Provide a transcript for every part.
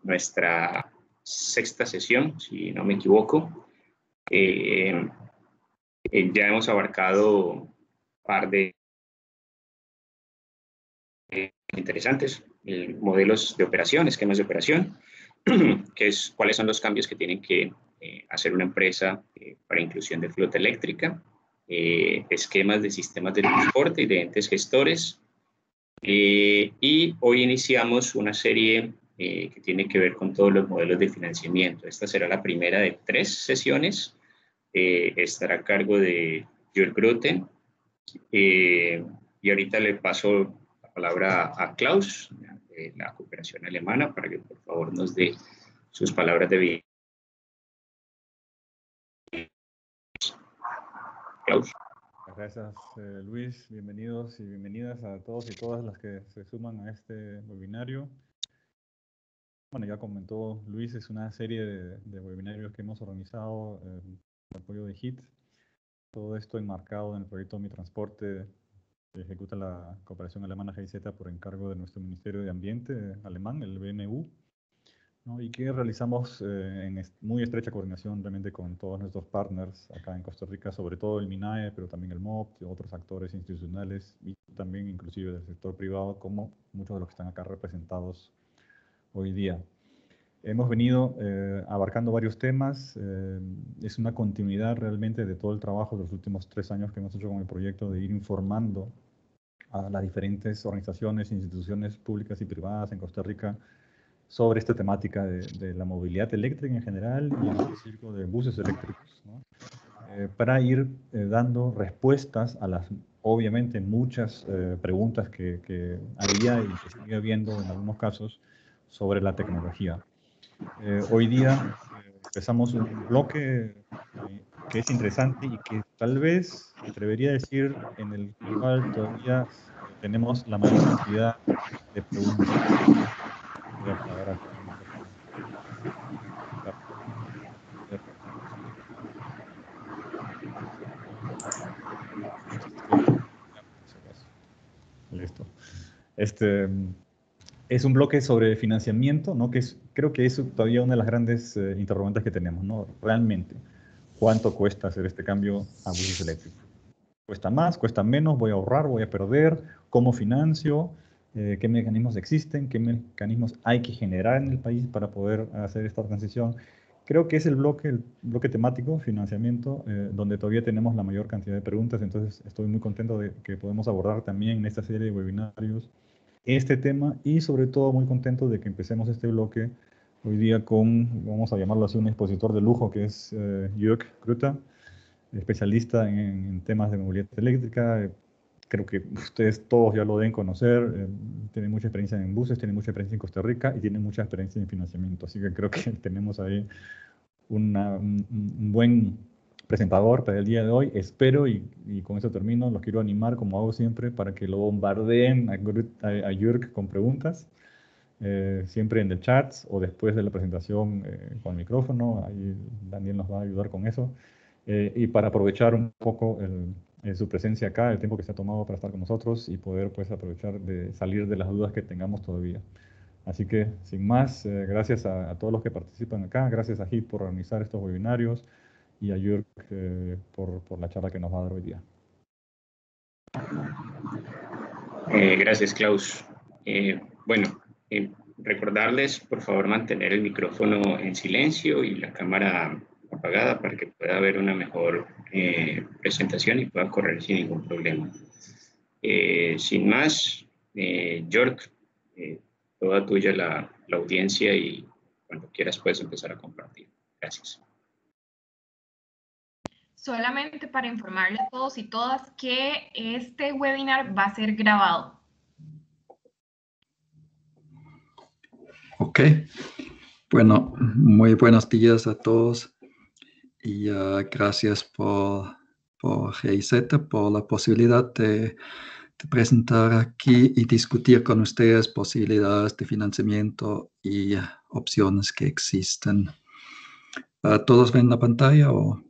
nuestra sexta sesión, si no me equivoco. Ya hemos abarcado un par de interesantes, modelos de operación, esquemas de operación, cuáles son los cambios que tienen que hacer una empresa para inclusión de flota eléctrica, esquemas de sistemas de transporte y de entes gestores. Y hoy iniciamos una serie que tiene que ver con todos los modelos de financiamiento. Esta será la primera de 3 sesiones. Estará a cargo de Jörg Groten. Y ahorita le paso la palabra a Klaus, de la cooperación alemana, para que por favor nos dé sus palabras de vida. Klaus. Gracias, Luis. Bienvenidos y bienvenidas a todos y todas las que se suman a este webinario. Bueno, ya comentó Luis, es una serie de webinarios que hemos organizado con el apoyo de HIT. Todo esto enmarcado en el proyecto Mi Transporte que ejecuta la cooperación alemana GIZ por encargo de nuestro Ministerio de Ambiente alemán, el BMU, ¿no? Y que realizamos en muy estrecha coordinación realmente con todos nuestros partners acá en Costa Rica, sobre todo el MINAE, pero también el MOP, y otros actores institucionales y también inclusive del sector privado, como muchos de los que están acá representados hoy día. Hemos venido abarcando varios temas, es una continuidad realmente de todo el trabajo de los últimos 3 años que hemos hecho con el proyecto de ir informando a las diferentes organizaciones, instituciones públicas y privadas en Costa Rica sobre esta temática de la movilidad eléctrica en general y en específico de buses eléctricos, ¿no? Para ir dando respuestas a las, obviamente, muchas preguntas que había y que sigue habiendo en algunos casos sobre la tecnología. Hoy día empezamos un bloque que es interesante y que tal vez me atrevería a decir en el cual todavía tenemos la mayor cantidad de preguntas. Voy a apagar acá el micrófono. Listo. Es un bloque sobre financiamiento, ¿no? Que creo que es todavía una de las grandes interrogantes que tenemos, ¿no? Realmente, ¿cuánto cuesta hacer este cambio a buses eléctricos? ¿Cuesta más? ¿Cuesta menos? ¿Voy a ahorrar? ¿Voy a perder? ¿Cómo financio? ¿Qué mecanismos existen? ¿Qué mecanismos hay que generar en el país para poder hacer esta transición? Creo que es el bloque temático, financiamiento, donde todavía tenemos la mayor cantidad de preguntas. Entonces, estoy muy contento de que podemos abordar también en esta serie de webinarios este tema y sobre todo muy contento de que empecemos este bloque hoy día con, vamos a llamarlo así, un expositor de lujo que es Jörg Groten, especialista en temas de movilidad eléctrica. Creo que ustedes todos ya lo deben conocer, tiene mucha experiencia en buses, tiene mucha experiencia en Costa Rica y tiene mucha experiencia en financiamiento, así que creo que tenemos ahí un buen presentador para el día de hoy. Espero, y con eso termino, los quiero animar, como hago siempre, para que lo bombardeen a Jörg con preguntas, siempre en el chat o después de la presentación con el micrófono. Ahí Daniel nos va a ayudar con eso. Y para aprovechar un poco su presencia acá, el tiempo que se ha tomado para estar con nosotros y poder pues aprovechar de salir de las dudas que tengamos todavía. Así que, sin más, gracias a todos los que participan acá, gracias a HIT por organizar estos webinarios y a Jörg por la charla que nos va a dar hoy día. Gracias, Klaus. Bueno, recordarles, por favor, mantener el micrófono en silencio y la cámara apagada para que pueda haber una mejor presentación y pueda correr sin ningún problema. Sin más, Jörg, toda tuya la audiencia y cuando quieras puedes empezar a compartir. Gracias. Solamente para informarles a todos y todas que este webinar va a ser grabado. Ok. Bueno, muy buenos días a todos y gracias por GIZ, por la posibilidad de presentar aquí y discutir con ustedes posibilidades de financiamiento y opciones que existen. ¿Todos ven la pantalla o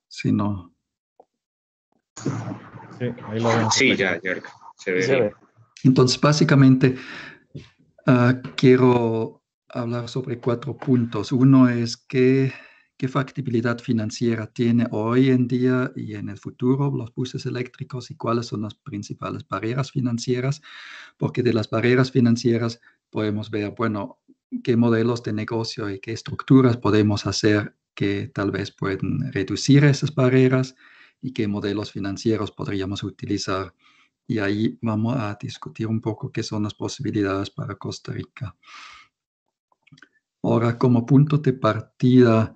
si no? Sí, ahí lo vemos. Sí, ya, Jörg, se ve. Entonces, básicamente, Quiero hablar sobre 4 puntos. Uno es qué factibilidad financiera tiene hoy en día y en el futuro los buses eléctricos y cuáles son las principales barreras financieras, porque de las barreras financieras podemos ver, bueno, qué modelos de negocio y qué estructuras podemos hacer que tal vez pueden reducir esas barreras y qué modelos financieros podríamos utilizar. Y ahí vamos a discutir un poco qué son las posibilidades para Costa Rica. Ahora, como punto de partida,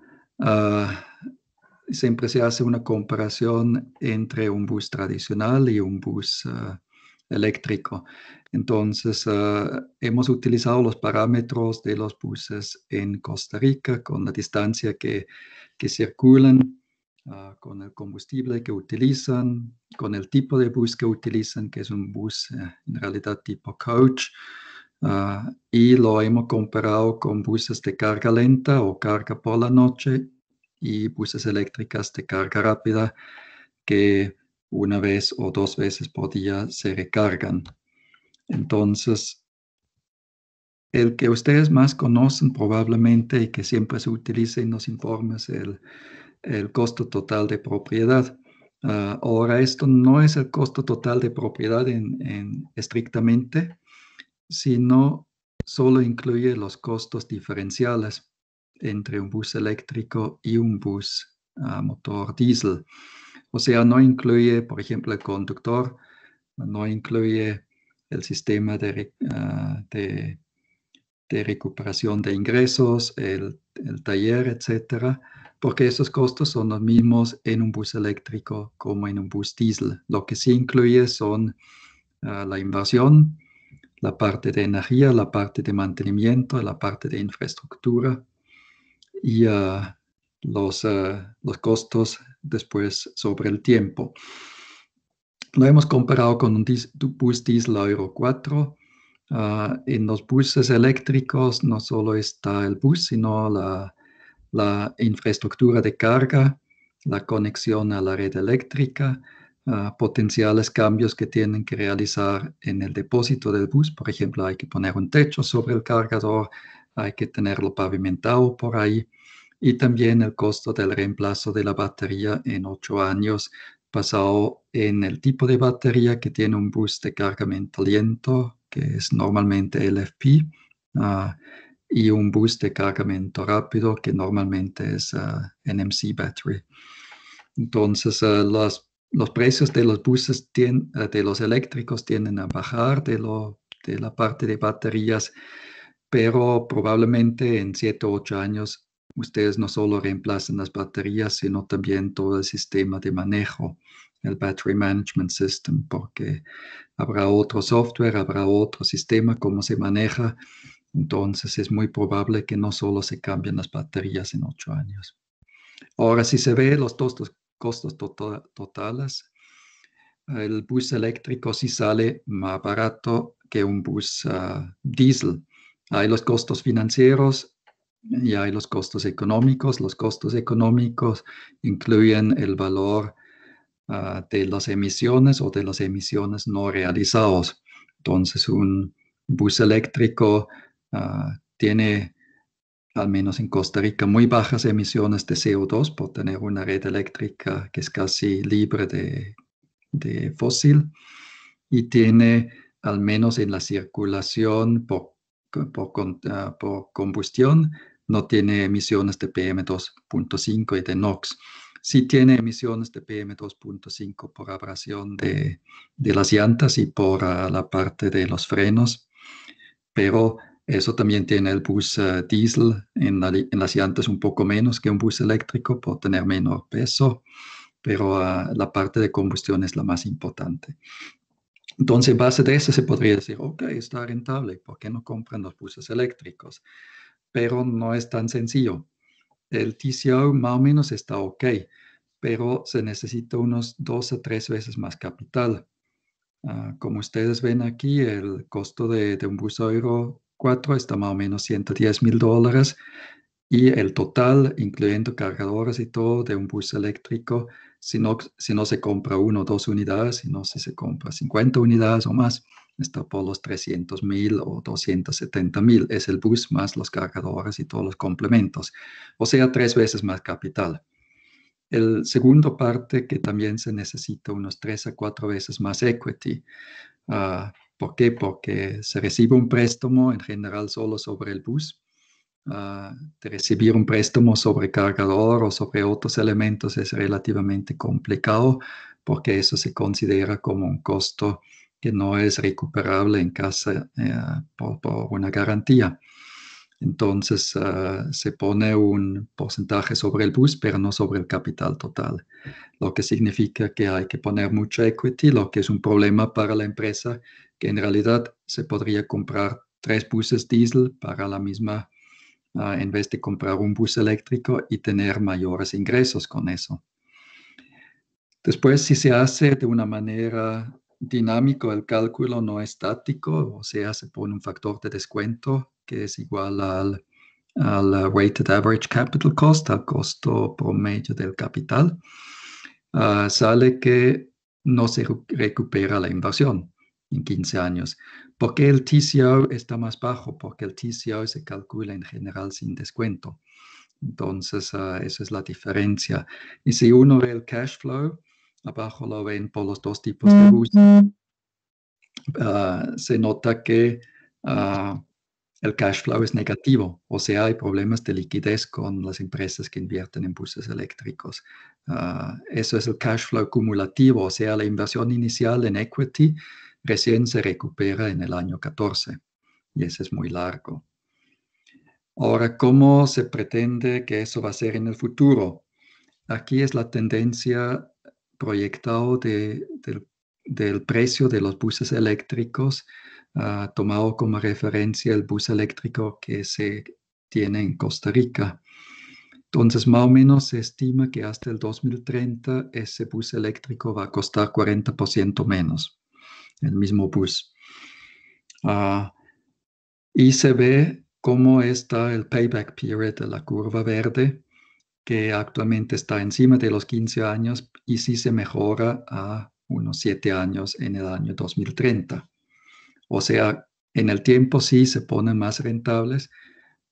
siempre se hace una comparación entre un bus tradicional y un bus eléctrico. Entonces, hemos utilizado los parámetros de los buses en Costa Rica con la distancia que circulan, con el combustible que utilizan, con el tipo de bus que utilizan, que es un bus en realidad tipo coach, y lo hemos comparado con buses de carga lenta o carga por la noche y buses eléctricas de carga rápida que una vez o 2 veces por día se recargan. Entonces, el que ustedes más conocen probablemente y que siempre se utiliza en los informes, el costo total de propiedad. Ahora, esto no es el costo total de propiedad estrictamente, sino solo incluye los costos diferenciales entre un bus eléctrico y un bus a motor diésel. O sea, no incluye, por ejemplo, el conductor, no incluye el sistema de recuperación de ingresos, el taller, etcétera, porque esos costos son los mismos en un bus eléctrico como en un bus diésel. Lo que sí incluye son la inversión, la parte de energía, la parte de mantenimiento, la parte de infraestructura y los costos después sobre el tiempo. Lo hemos comparado con un bus diésel Euro 4. En los buses eléctricos no solo está el bus, sino la infraestructura de carga, la conexión a la red eléctrica, potenciales cambios que tienen que realizar en el depósito del bus. Por ejemplo, hay que poner un techo sobre el cargador, hay que tenerlo pavimentado por ahí. Y también el costo del reemplazo de la batería en 8 años, basado en el tipo de batería que tiene un bus de cargamento lento, que es normalmente LFP, y un bus de cargamento rápido, que normalmente es NMC battery. Entonces, los precios de los buses, de los eléctricos, tienden a bajar de la parte de baterías, pero probablemente en 7 o 8 años ustedes no solo reemplacen las baterías, sino también todo el sistema de manejo, el Battery Management System, porque habrá otro software, habrá otro sistema, cómo se maneja. Entonces es muy probable que no solo se cambien las baterías en 8 años. Ahora, si se ve los costos totales, el bus eléctrico sí sale más barato que un bus diésel. Hay los costos financieros y hay los costos económicos. Los costos económicos incluyen el valor de las emisiones o de las emisiones no realizadas. Entonces, un bus eléctrico tiene, al menos en Costa Rica, muy bajas emisiones de CO2 por tener una red eléctrica que es casi libre de fósil y tiene, al menos en la circulación por combustión, no tiene emisiones de PM2.5 y de NOx. Sí tiene emisiones de PM2.5 por abrasión de las llantas y por la parte de los frenos, pero eso también tiene el bus diésel en las llantas un poco menos que un bus eléctrico por tener menor peso, pero la parte de combustión es la más importante. Entonces, en base de eso se podría decir, ok, está rentable, ¿por qué no compran los buses eléctricos? Pero no es tan sencillo. El TCO más o menos está ok, pero se necesita unos 2 a 3 veces más capital. Como ustedes ven aquí, el costo de un bus Euro 4 está más o menos $110,000 y el total, incluyendo cargadores y todo, de un bus eléctrico, si no se compra 1 o 2 unidades, sino si se compra 50 unidades o más, está por los 300.000 o 270.000. Es el bus más los cargadores y todos los complementos. O sea, 3 veces más capital. El segundo parte que también se necesita unos 3 a 4 veces más equity. ¿Por qué? Porque se recibe un préstamo en general solo sobre el bus. De recibir un préstamo sobre cargador o sobre otros elementos es relativamente complicado porque eso se considera como un costo que no es recuperable en casa por una garantía. Entonces se pone un porcentaje sobre el bus, pero no sobre el capital total, lo que significa que hay que poner mucho equity, lo que es un problema para la empresa, que en realidad se podría comprar 3 buses diésel para la misma, en vez de comprar un bus eléctrico y tener mayores ingresos con eso. Después, si se hace de una manera dinámica, el cálculo no estático, o sea, se pone un factor de descuento que es igual al weighted average capital cost, al costo promedio del capital, sale que no se recupera la inversión en 15 años. ¿Por qué el TCO está más bajo? Porque el TCO se calcula en general sin descuento. Entonces, esa es la diferencia. Y si uno ve el cash flow, abajo lo ven por los 2 tipos de bus. Se nota que el cash flow es negativo, o sea, hay problemas de liquidez con las empresas que invierten en buses eléctricos. Eso es el cash flow cumulativo, o sea, la inversión inicial en equity recién se recupera en el año 14, y ese es muy largo. Ahora, ¿cómo se pretende que eso va a ser en el futuro? Aquí es la tendencia proyectada del precio de los buses eléctricos, tomado como referencia el bus eléctrico que se tiene en Costa Rica. Entonces, más o menos se estima que hasta el 2030 ese bus eléctrico va a costar 40% menos, el mismo bus. Y se ve cómo está el payback period de la curva verde, que actualmente está encima de los 15 años y sí se mejora a unos 7 años en el año 2030. O sea, en el tiempo sí se ponen más rentables,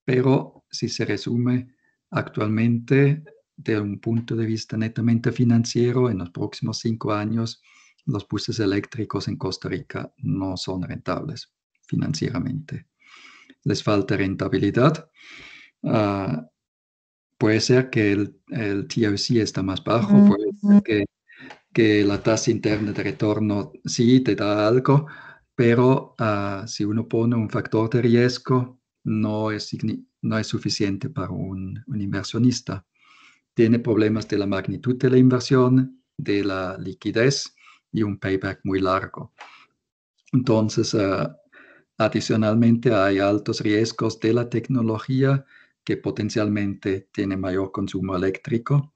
pero si se resume actualmente de un punto de vista netamente financiero, en los próximos 5 años los buses eléctricos en Costa Rica no son rentables financieramente. Les falta rentabilidad. Puede ser que el TOC está más bajo, puede ser que la tasa interna de retorno sí te da algo, pero si uno pone un factor de riesgo, no es suficiente para un inversionista. Tiene problemas de la magnitud de la inversión, de la liquidez y un payback muy largo. Entonces, adicionalmente hay altos riesgos de la tecnología que potencialmente tiene mayor consumo eléctrico,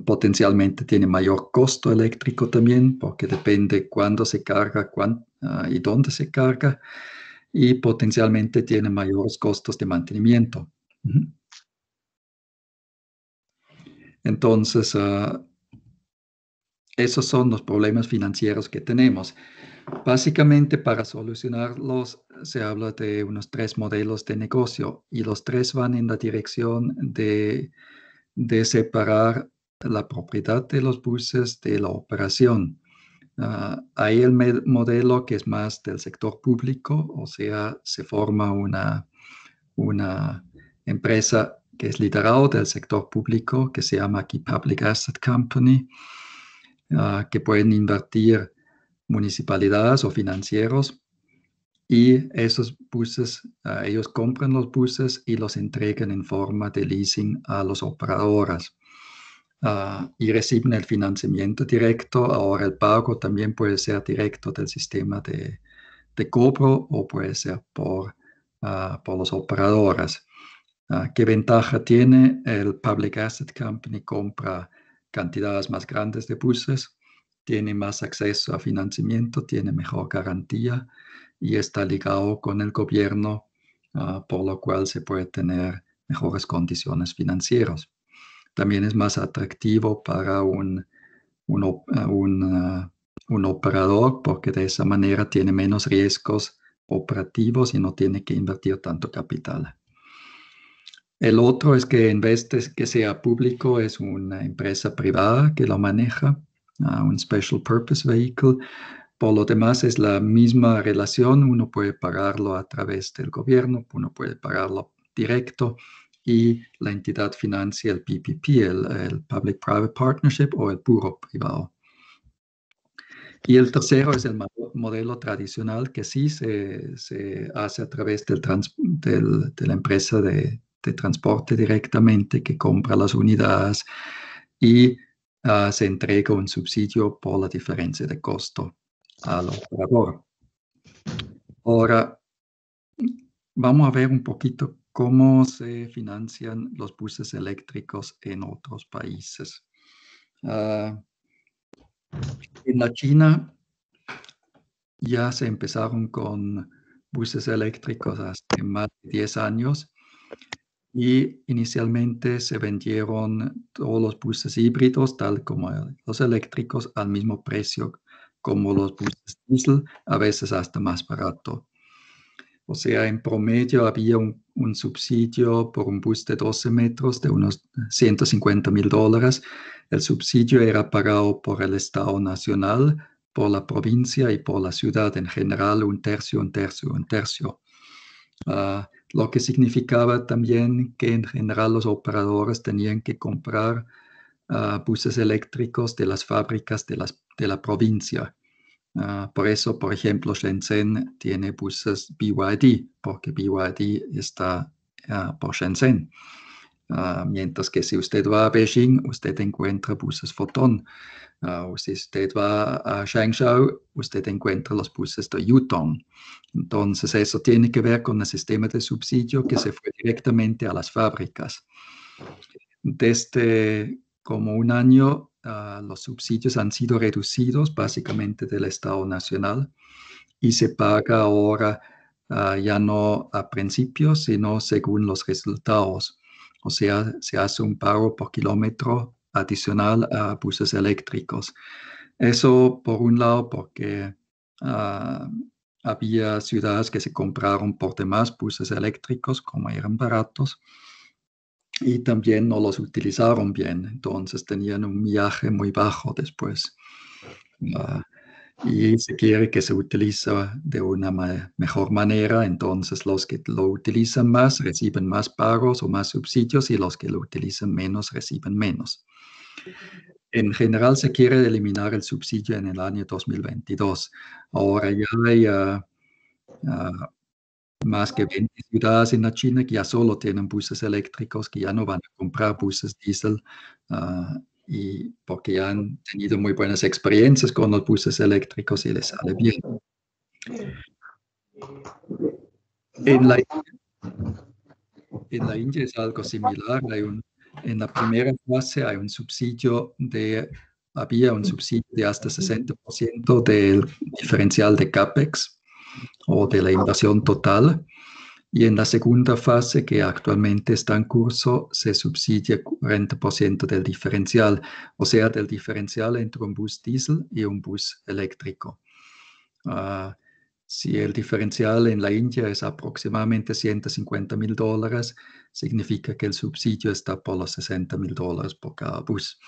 potencialmente tiene mayor costo eléctrico también, porque depende cuándo se carga y dónde se carga, y potencialmente tiene mayores costos de mantenimiento. Entonces, esos son los problemas financieros que tenemos. Básicamente, para solucionarlos, se habla de unos 3 modelos de negocio y los 3 van en la dirección de separar la propiedad de los buses de la operación. Hay el modelo que es más del sector público, o sea, se forma una empresa que es liderada del sector público, que se llama aquí Public Asset Company, que pueden invertir municipalidades o financieros, y esos buses, ellos compran los buses y los entregan en forma de leasing a los operadores. Y reciben el financiamiento directo. Ahora el pago también puede ser directo del sistema de cobro o puede ser por los operadores. ¿Qué ventaja tiene? El Public Asset Company compra cantidades más grandes de buses, tiene más acceso a financiamiento, tiene mejor garantía y está ligado con el gobierno, por lo cual se puede tener mejores condiciones financieras. También es más atractivo para un un operador porque de esa manera tiene menos riesgos operativos y no tiene que invertir tanto capital. El otro es que en vez de que sea público, es una empresa privada que lo maneja, un Special Purpose Vehicle. Por lo demás es la misma relación, uno puede pagarlo a través del gobierno, uno puede pagarlo directo y la entidad financia el PPP, el Public-Private Partnership o el puro privado. Y el tercero es el modelo tradicional que sí se hace a través de la empresa de transporte directamente que compra las unidades y se entrega un subsidio por la diferencia de costo al operador. Ahora, vamos a ver un poquito cómo se financian los buses eléctricos en otros países. En la China ya se empezaron con buses eléctricos hace más de 10 años y inicialmente se vendieron todos los buses híbridos, tal como los eléctricos, al mismo precio como los buses diésel, a veces hasta más barato. O sea, en promedio había un subsidio por un bus de 12 metros de unos $150,000. El subsidio era pagado por el Estado Nacional, por la provincia y por la ciudad en general, un tercio. Lo que significaba también que en general los operadores tenían que comprar buses eléctricos de las fábricas de la provincia. Por eso, por ejemplo, Shenzhen tiene buses BYD, porque BYD está por Shenzhen. Mientras que si usted va a Beijing, usted encuentra buses Foton. O si usted va a Changzhou, usted encuentra los buses de Yutong. Entonces, eso tiene que ver con el sistema de subsidio que se fue directamente a las fábricas. Desde como un año, los subsidios han sido reducidos básicamente del Estado Nacional y se paga ahora ya no a principio, sino según los resultados. O sea, se hace un pago por kilómetro adicional a buses eléctricos. Eso, por un lado, porque había ciudades que se compraron por demás buses eléctricos, como eran baratos, y también no los utilizaron bien, entonces tenían un millaje muy bajo después. Y se quiere que se utilice de una mejor manera, entonces los que lo utilizan más reciben más pagos o más subsidios y los que lo utilizan menos reciben menos. En general se quiere eliminar el subsidio en el año 2022. Ahora ya hay más que 20 ciudades en la China que ya solo tienen buses eléctricos, que ya no van a comprar buses diésel, y porque ya han tenido muy buenas experiencias con los buses eléctricos y les sale bien. En la India es algo similar. En la primera fase hay había un subsidio de hasta 60% del diferencial de CAPEX o de la inversión total. Y en la segunda fase, que actualmente está en curso, se subsidia 40% del diferencial, o sea, del diferencial entre un bus diésel y un bus eléctrico. Si el diferencial en la India es aproximadamente $150,000, significa que el subsidio está por los $60,000 por cada bus.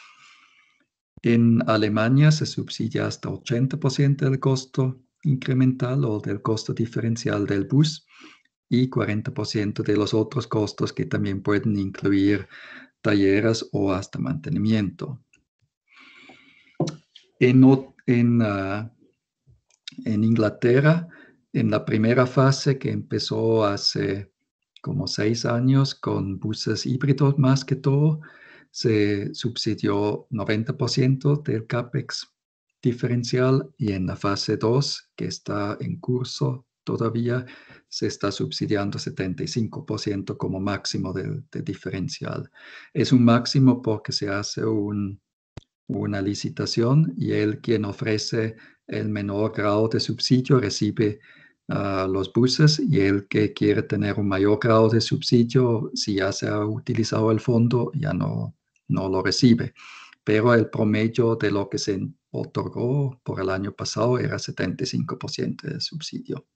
En Alemania se subsidia hasta 80% del costo incremental o del costo diferencial del bus y 40% de los otros costos que también pueden incluir talleres o hasta mantenimiento. En Inglaterra, en la primera fase que empezó hace como 6 años con buses híbridos más que todo, se subsidió 90% del CAPEX diferencial y en la fase 2, que está en curso todavía, se está subsidiando 75% como máximo de diferencial. Es un máximo porque se hace una licitación y quien ofrece el menor grado de subsidio recibe los buses y el que quiere tener un mayor grado de subsidio, si ya se ha utilizado el fondo, ya no lo recibe. pero el promedio de lo que se otorgó por el año pasado era 75% de subsidio.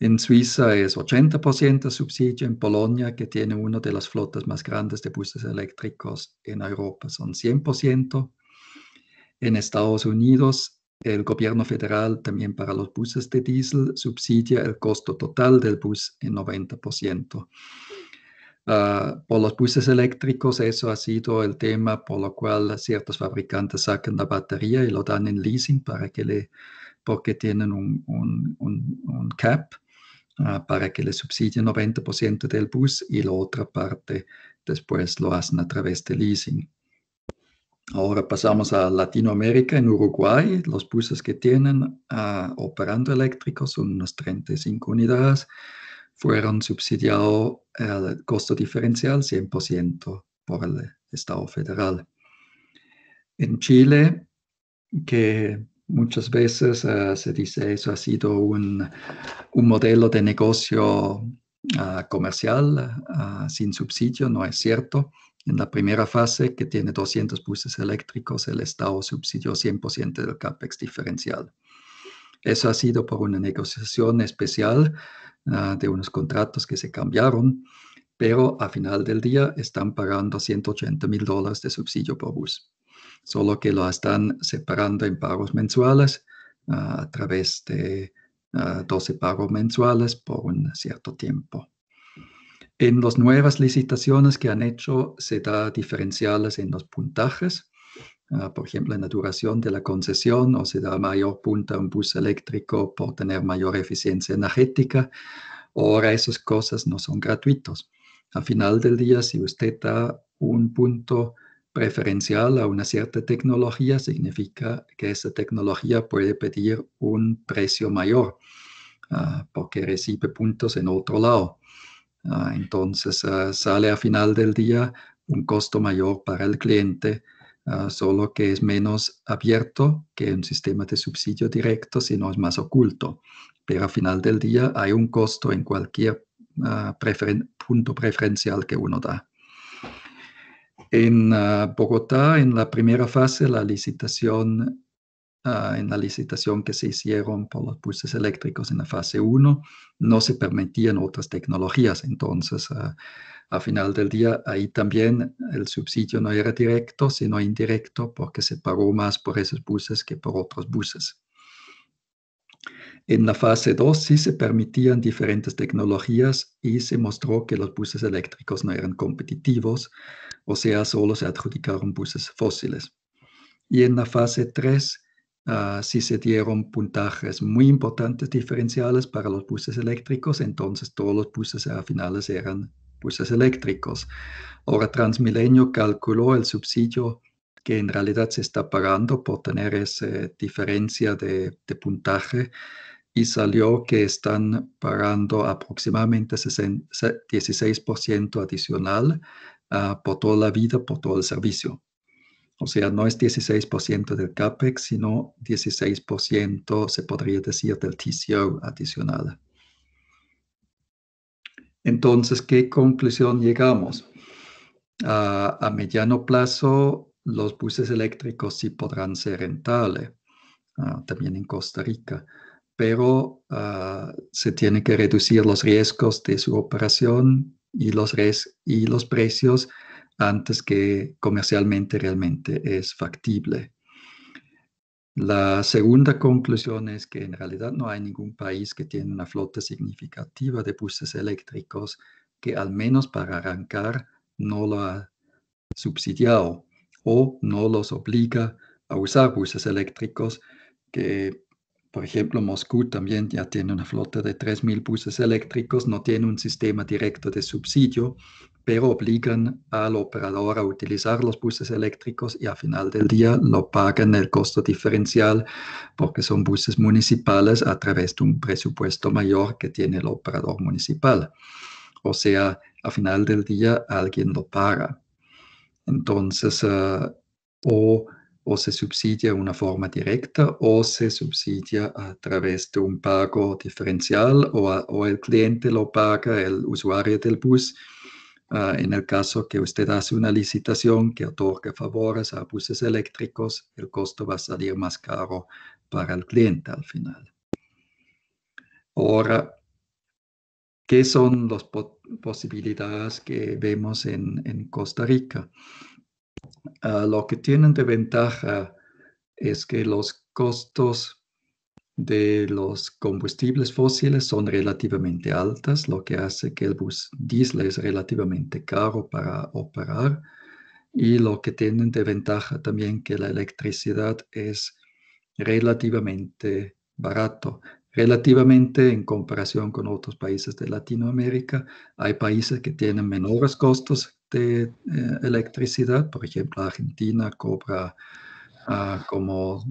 En Suiza es 80% subsidio, en Polonia, que tiene una de las flotas más grandes de buses eléctricos en Europa, son 100%. En Estados Unidos, el gobierno federal también para los buses de diésel subsidia el costo total del bus en 90%. Por los buses eléctricos, eso ha sido el tema por lo cual ciertos fabricantes sacan la batería y lo dan en leasing porque tienen un cap para que le subsidien 90% del bus y la otra parte después lo hacen a través de leasing. Ahora pasamos a Latinoamérica. En Uruguay, los buses que tienen operando eléctricos son unas 35 unidades. Fueron subsidiados el costo diferencial 100% por el Estado federal. En Chile, que muchas veces se dice eso ha sido un modelo de negocio comercial sin subsidio, no es cierto. En la primera fase, que tiene 200 buses eléctricos, el Estado subsidió 100% del CAPEX diferencial. Eso ha sido por una negociación especial de unos contratos que se cambiaron, pero a final del día están pagando $180,000 de subsidio por bus. Solo que lo están separando en pagos mensuales a través de 12 pagos mensuales por un cierto tiempo. En las nuevas licitaciones que han hecho se da diferenciales en los puntajes, por ejemplo en la duración de la concesión, o se da mayor punta a un bus eléctrico por tener mayor eficiencia energética. Ahora esas cosas no son gratuitos. Al final del día, si usted da un punto preferencial a una cierta tecnología, significa que esa tecnología puede pedir un precio mayor porque recibe puntos en otro lado. Entonces sale a final del día un costo mayor para el cliente, solo que es menos abierto que un sistema de subsidio directo, sino es más oculto. Pero a final del día hay un costo en cualquier punto preferencial que uno da. En Bogotá, en la primera fase, en la licitación que se hicieron por los buses eléctricos en la fase 1, no se permitían otras tecnologías. Entonces, a final del día, ahí también el subsidio no era directo, sino indirecto, porque se pagó más por esos buses que por otros buses. En la fase 2 sí se permitían diferentes tecnologías y se mostró que los buses eléctricos no eran competitivos, o sea, solo se adjudicaron buses fósiles. Y en la fase 3 sí se dieron puntajes muy importantes diferenciales para los buses eléctricos, entonces todos los buses a finales eran buses eléctricos. Ahora Transmilenio calculó el subsidio que en realidad se está pagando por tener esa diferencia de puntaje y salió que están pagando aproximadamente 16% adicional por toda la vida, por todo el servicio. O sea, no es 16% del CAPEX, sino 16% se podría decir del TCO adicional. Entonces, ¿qué conclusión llegamos? A mediano plazo, los buses eléctricos sí podrán ser rentables, también en Costa Rica, pero se tienen que reducir los riesgos de su operación y los precios antes que comercialmente realmente es factible. La segunda conclusión es que en realidad no hay ningún país que tiene una flota significativa de buses eléctricos que al menos para arrancar no lo ha subsidiado o no los obliga a usar buses eléctricos, que por ejemplo Moscú también ya tiene una flota de 3,000 buses eléctricos, no tiene un sistema directo de subsidio, pero obligan al operador a utilizar los buses eléctricos y al final del día lo pagan el costo diferencial porque son buses municipales a través de un presupuesto mayor que tiene el operador municipal. O sea, al final del día alguien lo paga. Entonces, o se subsidia de una forma directa o se subsidia a través de un pago diferencial o el cliente lo paga, el usuario del bus, En el caso que usted hace una licitación que otorga favores a buses eléctricos, el costo va a salir más caro para el cliente al final. Ahora, ¿qué son las posibilidades que vemos en Costa Rica? Lo que tienen de ventaja es que los costos de los combustibles fósiles son relativamente altos, lo que hace que el bus diésel es relativamente caro para operar. Y lo que tienen de ventaja también que la electricidad es relativamente barato. Relativamente en comparación con otros países de Latinoamérica, hay países que tienen menores costos de electricidad. Por ejemplo, Argentina cobra como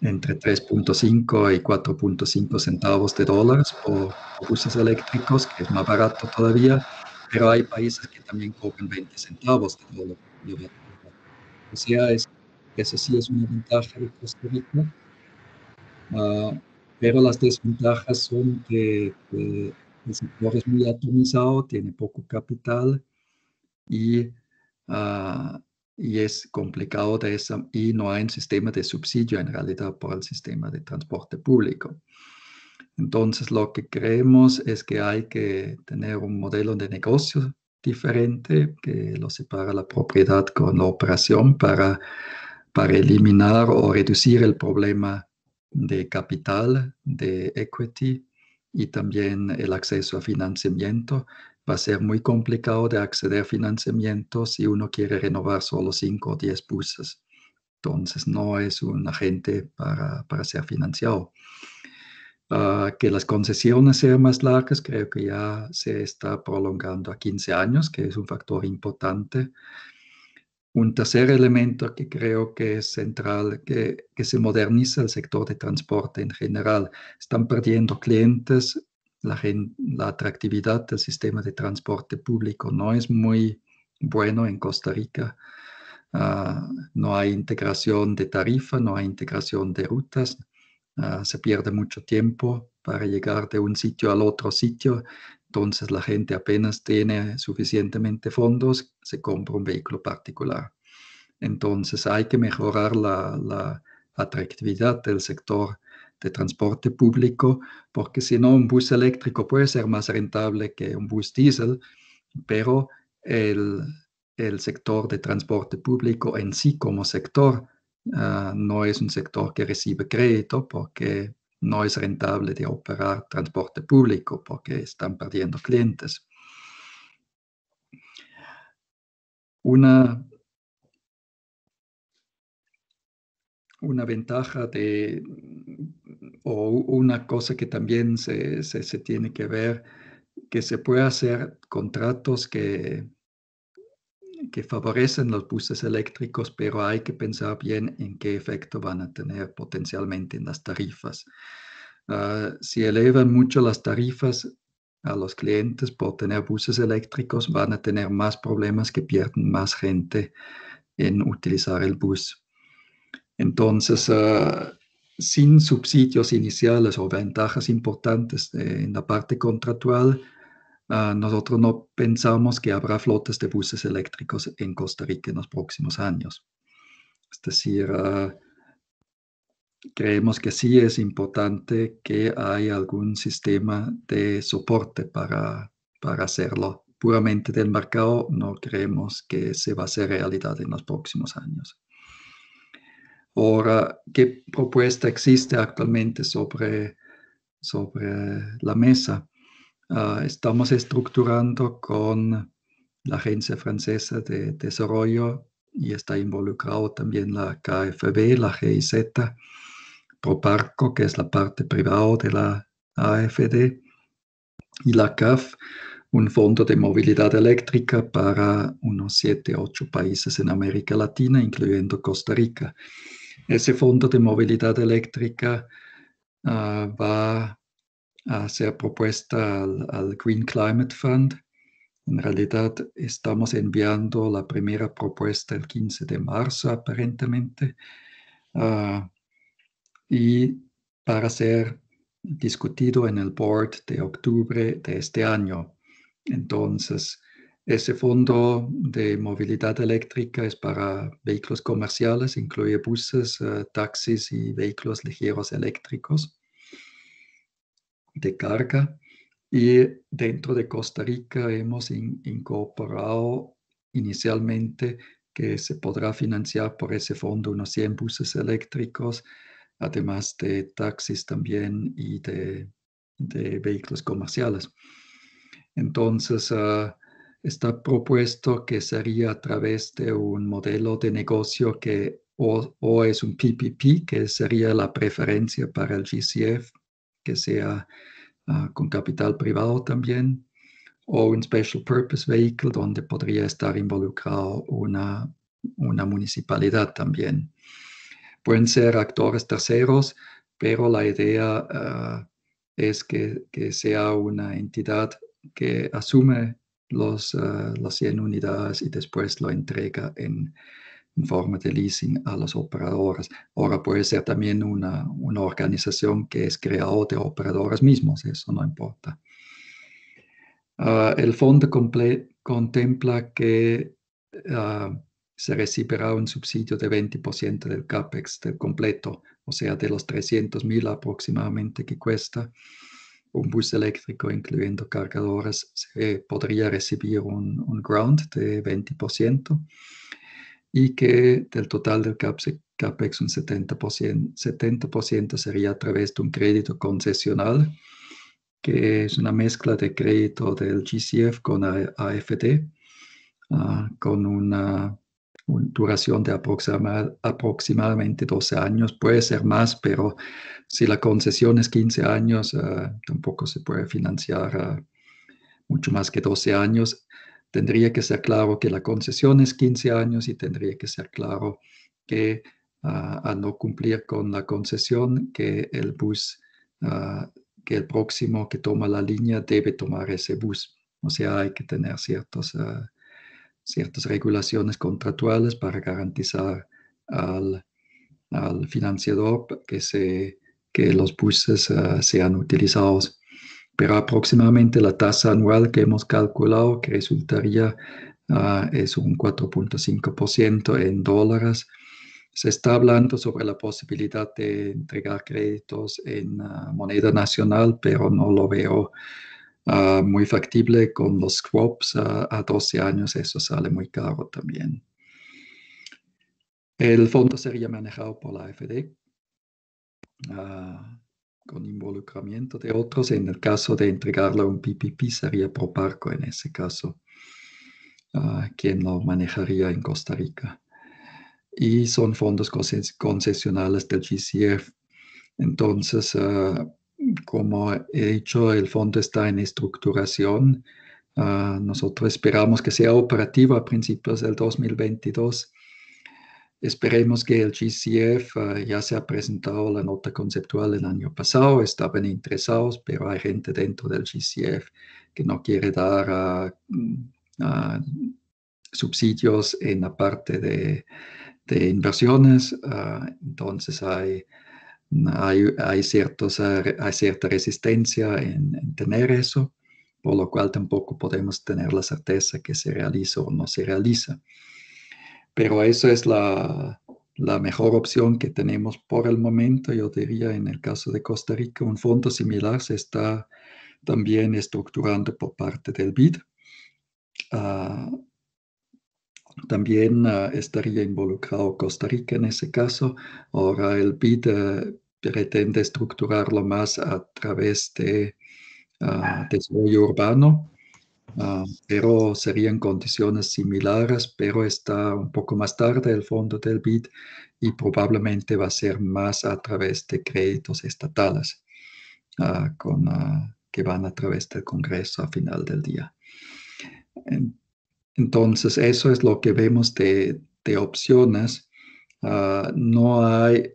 entre 3.5 y 4.5 centavos de dólares por buses eléctricos, que es más barato todavía, pero hay países que también cobran 20 centavos de dólar por kilowatt-hora. O sea, eso sí es una ventaja de Costa Rica, pero las desventajas son que el sector es muy atomizado, tiene poco capital y, ah, y es complicado de esa, y no hay un sistema de subsidio en realidad por el sistema de transporte público. Entonces, lo que creemos es que hay que tener un modelo de negocio diferente que lo separa la propiedad con la operación para eliminar o reducir el problema de capital, de equity y también el acceso a financiamiento. Va a ser muy complicado de acceder a financiamiento si uno quiere renovar solo 5 o 10 buses. Entonces, no es un agente para ser financiado. Que las concesiones sean más largas, creo que ya se está prolongando a 15 años, que es un factor importante. Un tercer elemento que creo que es central, que se moderniza el sector de transporte en general. Están perdiendo clientes, la atractividad del sistema de transporte público no es muy bueno en Costa Rica. No hay integración de tarifa, no hay integración de rutas. Se pierde mucho tiempo para llegar de un sitio al otro sitio. Entonces la gente apenas tiene suficientemente fondos, se compra un vehículo particular. Entonces hay que mejorar la atractividad del sector de transporte público, porque si no, un bus eléctrico puede ser más rentable que un bus diésel, pero el sector de transporte público en sí como sector no es un sector que recibe crédito porque no es rentable de operar transporte público porque están perdiendo clientes. Una ventaja o una cosa que también se tiene que ver, que se puede hacer contratos que favorecen los buses eléctricos, pero hay que pensar bien en qué efecto van a tener potencialmente en las tarifas. Si elevan mucho las tarifas a los clientes por tener buses eléctricos, van a tener más problemas que pierden más gente en utilizar el bus. Entonces, sin subsidios iniciales o ventajas importantes en la parte contractual, nosotros no pensamos que habrá flotas de buses eléctricos en Costa Rica en los próximos años. Es decir, creemos que sí es importante que haya algún sistema de soporte para hacerlo. Puramente del mercado, no creemos que se va a hacer realidad en los próximos años. Ahora, ¿qué propuesta existe actualmente sobre la mesa? Estamos estructurando con la Agencia Francesa de Desarrollo y está involucrado también la KfW, la GIZ, Proparco, que es la parte privada de la AFD, y la CAF, un fondo de movilidad eléctrica para unos 7 o 8 países en América Latina, incluyendo Costa Rica. Ese fondo de movilidad eléctrica va a ser propuesta al Green Climate Fund. En realidad estamos enviando la primera propuesta el 15 de marzo aparentemente y para ser discutido en el board de octubre de este año. Entonces, Ese fondo de movilidad eléctrica es para vehículos comerciales, incluye buses, taxis y vehículos ligeros eléctricos de carga. Y dentro de Costa Rica hemos incorporado inicialmente que se podrá financiar por ese fondo unos 100 buses eléctricos, además de taxis también y de vehículos comerciales. Entonces, está propuesto que sería a través de un modelo de negocio que o es un PPP, que sería la preferencia para el GCF, que sea con capital privado también, o un Special Purpose Vehicle donde podría estar involucrado una municipalidad también. Pueden ser actores terceros, pero la idea es que sea una entidad que asume las 100 unidades y después lo entrega en forma de leasing a los operadores. Ahora puede ser también una organización que es creada de operadores mismos, eso no importa. El fondo contempla que se recibirá un subsidio de 20% del CAPEX del completo, o sea, de los 300,000 aproximadamente que cuesta un bus eléctrico, incluyendo cargadores, se podría recibir un grant de 20% y que del total del CAPEX un 70% sería a través de un crédito concesional, que es una mezcla de crédito del GCF con AFD, con una duración de aproximadamente 12 años. Puede ser más, pero si la concesión es 15 años, tampoco se puede financiar mucho más que 12 años. Tendría que ser claro que la concesión es 15 años y tendría que ser claro que al no cumplir con la concesión, que el bus, que el próximo que toma la línea debe tomar ese bus. O sea, hay que tener ciertas regulaciones contractuales para garantizar al financiador que los buses sean utilizados. Pero aproximadamente la tasa anual que hemos calculado, que resultaría, es un 4.5% en dólares. Se está hablando sobre la posibilidad de entregar créditos en moneda nacional, pero no lo veo muy factible con los swaps a 12 años. Eso sale muy caro también. El fondo sería manejado por la AFD. Con involucramiento de otros. En el caso de entregarlo a un PPP sería Proparco en ese caso, quien lo manejaría en Costa Rica. Y son fondos concesionales del GCF. Entonces, como he dicho, el fondo está en estructuración. Nosotros esperamos que sea operativo a principios del 2022. Esperemos que el GCF ya se ha presentado la nota conceptual el año pasado, estaban interesados, pero hay gente dentro del GCF que no quiere dar subsidios en la parte de inversiones. Entonces hay cierta resistencia en tener eso, por lo cual tampoco podemos tener la certeza que se realiza o no se realiza. Pero eso es la mejor opción que tenemos por el momento. Yo diría, en el caso de Costa Rica, un fondo similar se está también estructurando por parte del BID. También estaría involucrado Costa Rica en ese caso. Ahora el BID pretende estructurarlo más a través de desarrollo urbano. Pero serían condiciones similares, pero está un poco más tarde el fondo del BID y probablemente va a ser más a través de créditos estatales que van a través del Congreso a final del día. Entonces, eso es lo que vemos de opciones. No hay,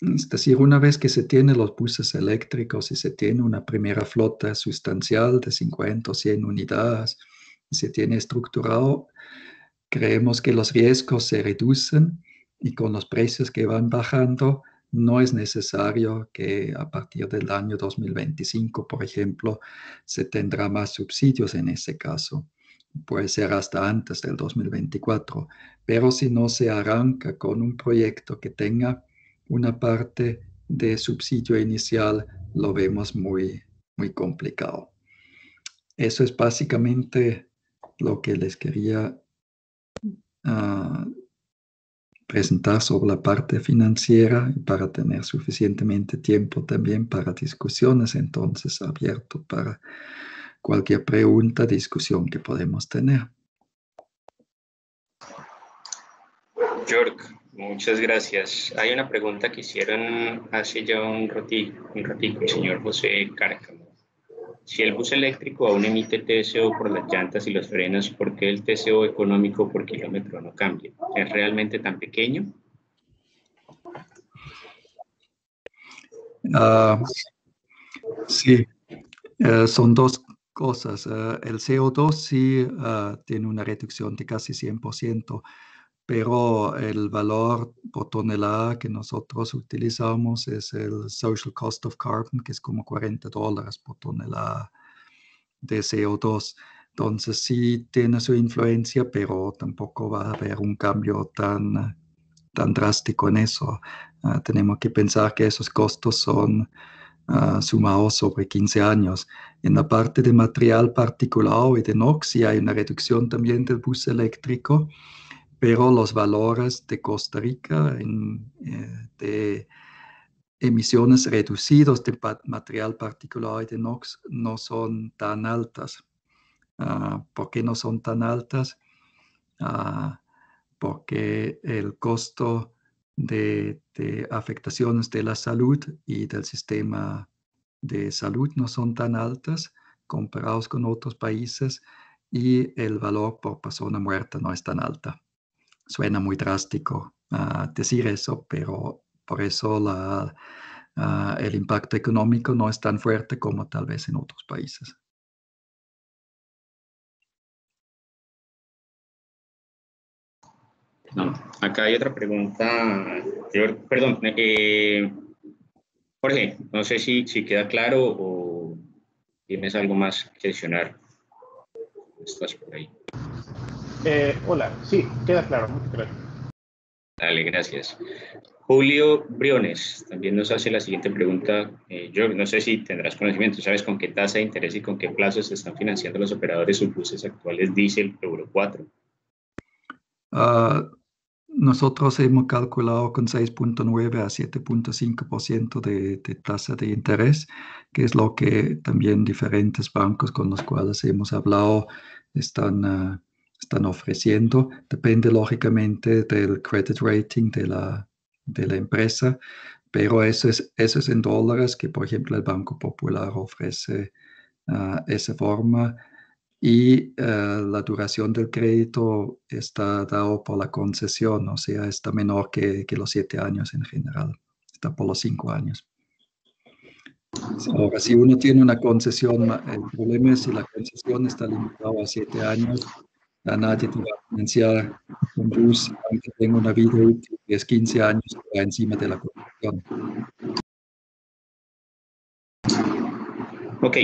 es decir, una vez que se tienen los buses eléctricos y se tiene una primera flota sustancial de 50 o 100 unidades, y se tiene estructurado, creemos que los riesgos se reducen y con los precios que van bajando, no es necesario que a partir del año 2025, por ejemplo, se tendrá más subsidios en ese caso. puede ser hasta antes del 2024, pero si no se arranca con un proyecto que tenga una parte de subsidio inicial, lo vemos muy, muy complicado. Eso es básicamente lo que les quería presentar sobre la parte financiera y para tener suficientemente tiempo también para discusiones, entonces abierto para cualquier pregunta, discusión que podemos tener. York, muchas gracias. Hay una pregunta que hicieron hace ya un ratico, el señor José Cárcamo. Si el bus eléctrico aún emite TCO por las llantas y los frenos, ¿por qué el TCO económico por kilómetro no cambia? ¿Es realmente tan pequeño? Sí, son dos cosas. El CO2 sí tiene una reducción de casi 100%, pero el valor por tonelada que nosotros utilizamos es el Social Cost of Carbon, que es como $40 por tonelada de CO2. Entonces sí tiene su influencia, pero tampoco va a haber un cambio tan drástico en eso. Tenemos que pensar que esos costos son sumados sobre 15 años. En la parte de material particulado y de NOx sí hay una reducción también del bus eléctrico, pero los valores de Costa Rica de emisiones reducidas de material particulado y de NOx no son tan altas. ¿Por qué no son tan altas? Porque el costo de afectaciones de la salud y del sistema de salud no son tan altas comparados con otros países y el valor por persona muerta no es tan alta. Suena muy drástico decir eso, pero por eso el impacto económico no es tan fuerte como tal vez en otros países. No, acá hay otra pregunta. Perdón, Jorge, no sé si queda claro o tienes algo más que adicionar. Estás por ahí. Hola, sí, queda claro, muchas gracias. Dale, gracias. Julio Briones también nos hace la siguiente pregunta. Yo no sé si tendrás conocimiento, ¿sabes con qué tasa de interés y con qué plazos se están financiando los operadores sus buses actuales diésel Euro 4? Nosotros hemos calculado con 6.9 a 7.5% de tasa de interés, que es lo que también diferentes bancos con los cuales hemos hablado están ofreciendo. Depende lógicamente del credit rating de la empresa, pero eso es en dólares, que por ejemplo el Banco Popular ofrece esa forma. Y la duración del crédito está dado por la concesión, o sea, está menor que los 7 años en general, está por los 5 años. Ahora, si uno tiene una concesión, el problema es si la concesión está limitada a 7 años, a nadie te va a financiar un bus aunque tenga una vida útil que es 15 años encima de la concesión. Ok,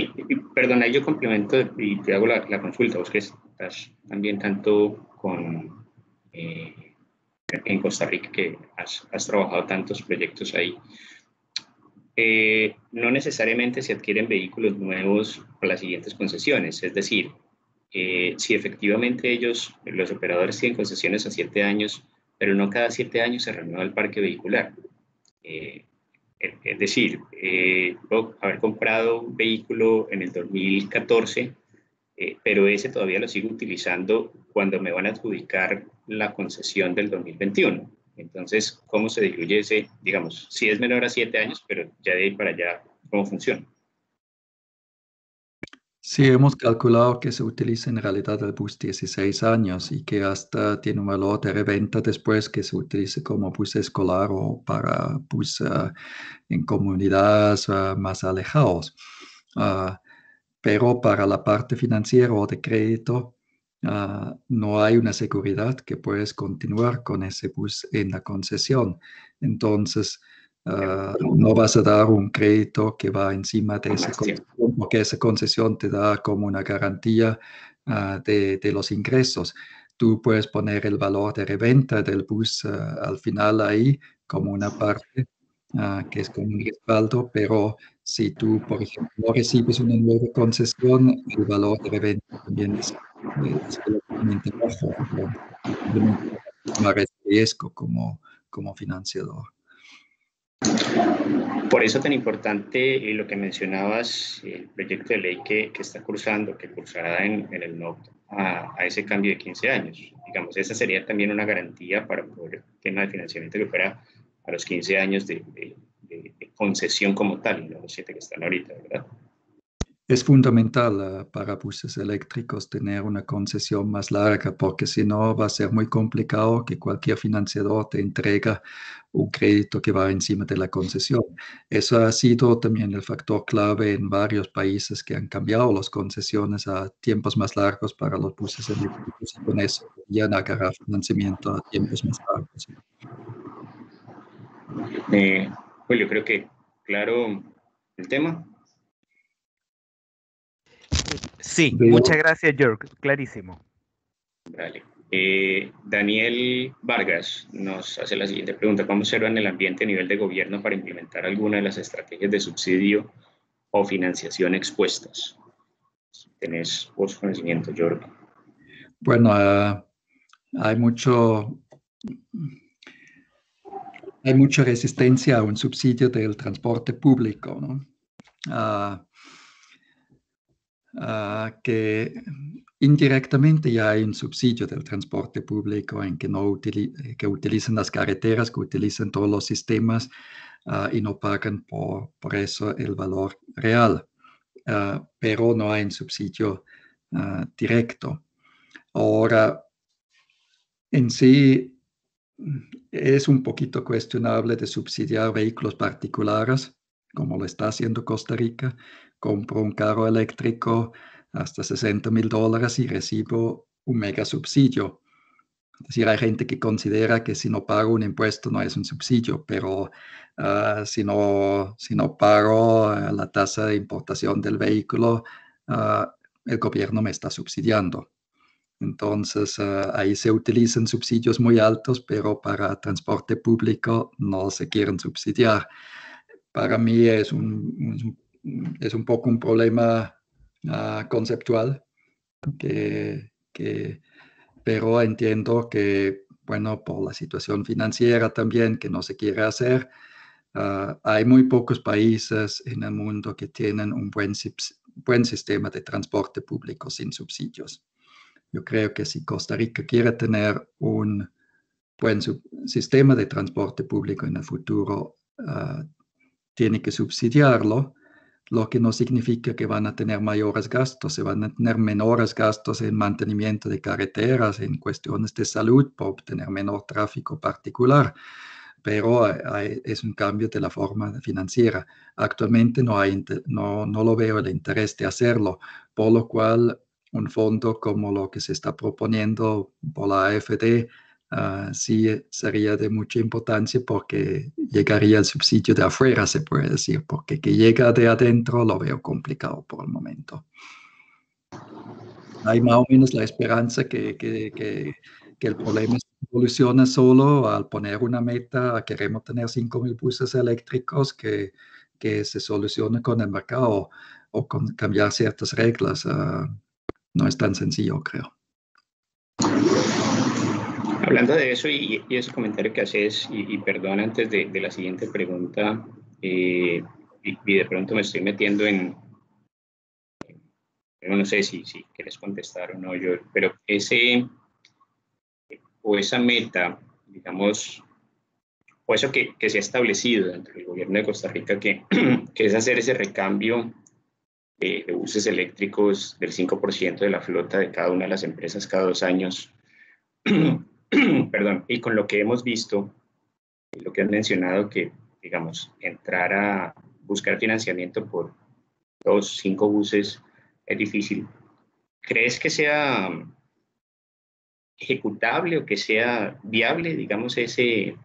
perdona, yo complemento y te hago la consulta. Vos que estás también tanto en Costa Rica, que has trabajado tantos proyectos ahí. No necesariamente se adquieren vehículos nuevos por las siguientes concesiones, es decir, si efectivamente los operadores tienen concesiones a 7 años, pero no cada 7 años se renueva el parque vehicular. Es decir, puedo haber comprado un vehículo en el 2014, pero ese todavía lo sigo utilizando cuando me van a adjudicar la concesión del 2021. Entonces, ¿cómo se diluye ese, digamos, si es menor a 7 años, pero ya de ahí para allá, ¿cómo funciona? Sí, hemos calculado que se utiliza en realidad el bus 16 años y que hasta tiene un valor de reventa después que se utilice como bus escolar o para bus en comunidades más alejados. Pero para la parte financiera o de crédito, no hay una seguridad que puedes continuar con ese bus en la concesión. Entonces, No vas a dar un crédito que va encima de esa Más tiempo. concesión, porque esa concesión te da como una garantía de los ingresos. Tú puedes poner el valor de reventa del bus al final ahí como una parte que es como un respaldo, pero si tú, por ejemplo, no recibes una nueva concesión, el valor de reventa también es relativamente bajo. Entonces, simplemente tomar el riesgo como financiador. Por eso tan importante lo que mencionabas, el proyecto de ley que está cursando, que cursará en el NOC a ese cambio de 15 años. Digamos, esa sería también una garantía para poder el tema de financiamiento que fuera a los 15 años de concesión como tal, y no los 7 que están ahorita, ¿verdad? Es fundamental para buses eléctricos tener una concesión más larga, porque si no va a ser muy complicado que cualquier financiador te entrega un crédito que va encima de la concesión. Eso ha sido también el factor clave en varios países que han cambiado las concesiones a tiempos más largos para los buses eléctricos, y con eso ya agarrar financiamiento a tiempos más largos. Julio, creo que claro el tema. Sí, muchas gracias, George. Clarísimo. Vale. Daniel Vargas nos hace la siguiente pregunta. ¿Cómo observan el ambiente a nivel de gobierno para implementar alguna de las estrategias de subsidio o financiación expuestas? ¿Tenés vos conocimiento, George? Bueno, hay mucha resistencia a un subsidio del transporte público, ¿no? Que indirectamente ya hay un subsidio del transporte público en que que utilizan las carreteras, que utilizan todos los sistemas y no pagan por eso el valor real. Pero no hay un subsidio directo. Ahora, en sí, es un poquito cuestionable de subsidiar vehículos particulares, como lo está haciendo Costa Rica. Compro un carro eléctrico hasta $60,000 y recibo un mega subsidio. Es decir, hay gente que considera que si no pago un impuesto no es un subsidio, pero si no pago la tasa de importación del vehículo, el gobierno me está subsidiando. Entonces, ahí se utilizan subsidios muy altos, pero para transporte público no se quieren subsidiar. Para mí es un poco un problema conceptual, pero entiendo que, bueno, por la situación financiera también, que no se quiere hacer, hay muy pocos países en el mundo que tienen un buen sistema de transporte público sin subsidios. Yo creo que si Costa Rica quiere tener un buen sistema de transporte público en el futuro, tiene que subsidiarlo, lo que no significa que van a tener mayores gastos, se van a tener menores gastos en mantenimiento de carreteras, en cuestiones de salud, por tener menor tráfico particular, pero es un cambio de la forma financiera. Actualmente no lo veo el interés de hacerlo, por lo cual un fondo como lo que se está proponiendo por la AFD sí sería de mucha importancia, porque llegaría el subsidio de afuera, se puede decir, porque que llega de adentro lo veo complicado por el momento. Hay más o menos la esperanza que el problema se soluciona solo al poner una meta. Queremos tener 5,000 buses eléctricos, que se solucione con el mercado o con cambiar ciertas reglas. No es tan sencillo, creo. Hablando de eso y ese comentario que haces, y perdón antes de la siguiente pregunta, y de pronto me estoy metiendo no sé si quieres contestar o no, yo, pero esa meta, digamos, o eso que se ha establecido dentro del gobierno de Costa Rica, que es hacer ese recambio de buses eléctricos del 5% de la flota de cada una de las empresas cada 2 años. Perdón, y con lo que hemos visto, lo que has mencionado, que, digamos, entrar a buscar financiamiento por 2, 5 buses es difícil. ¿Crees que sea ejecutable o que sea viable, digamos, ese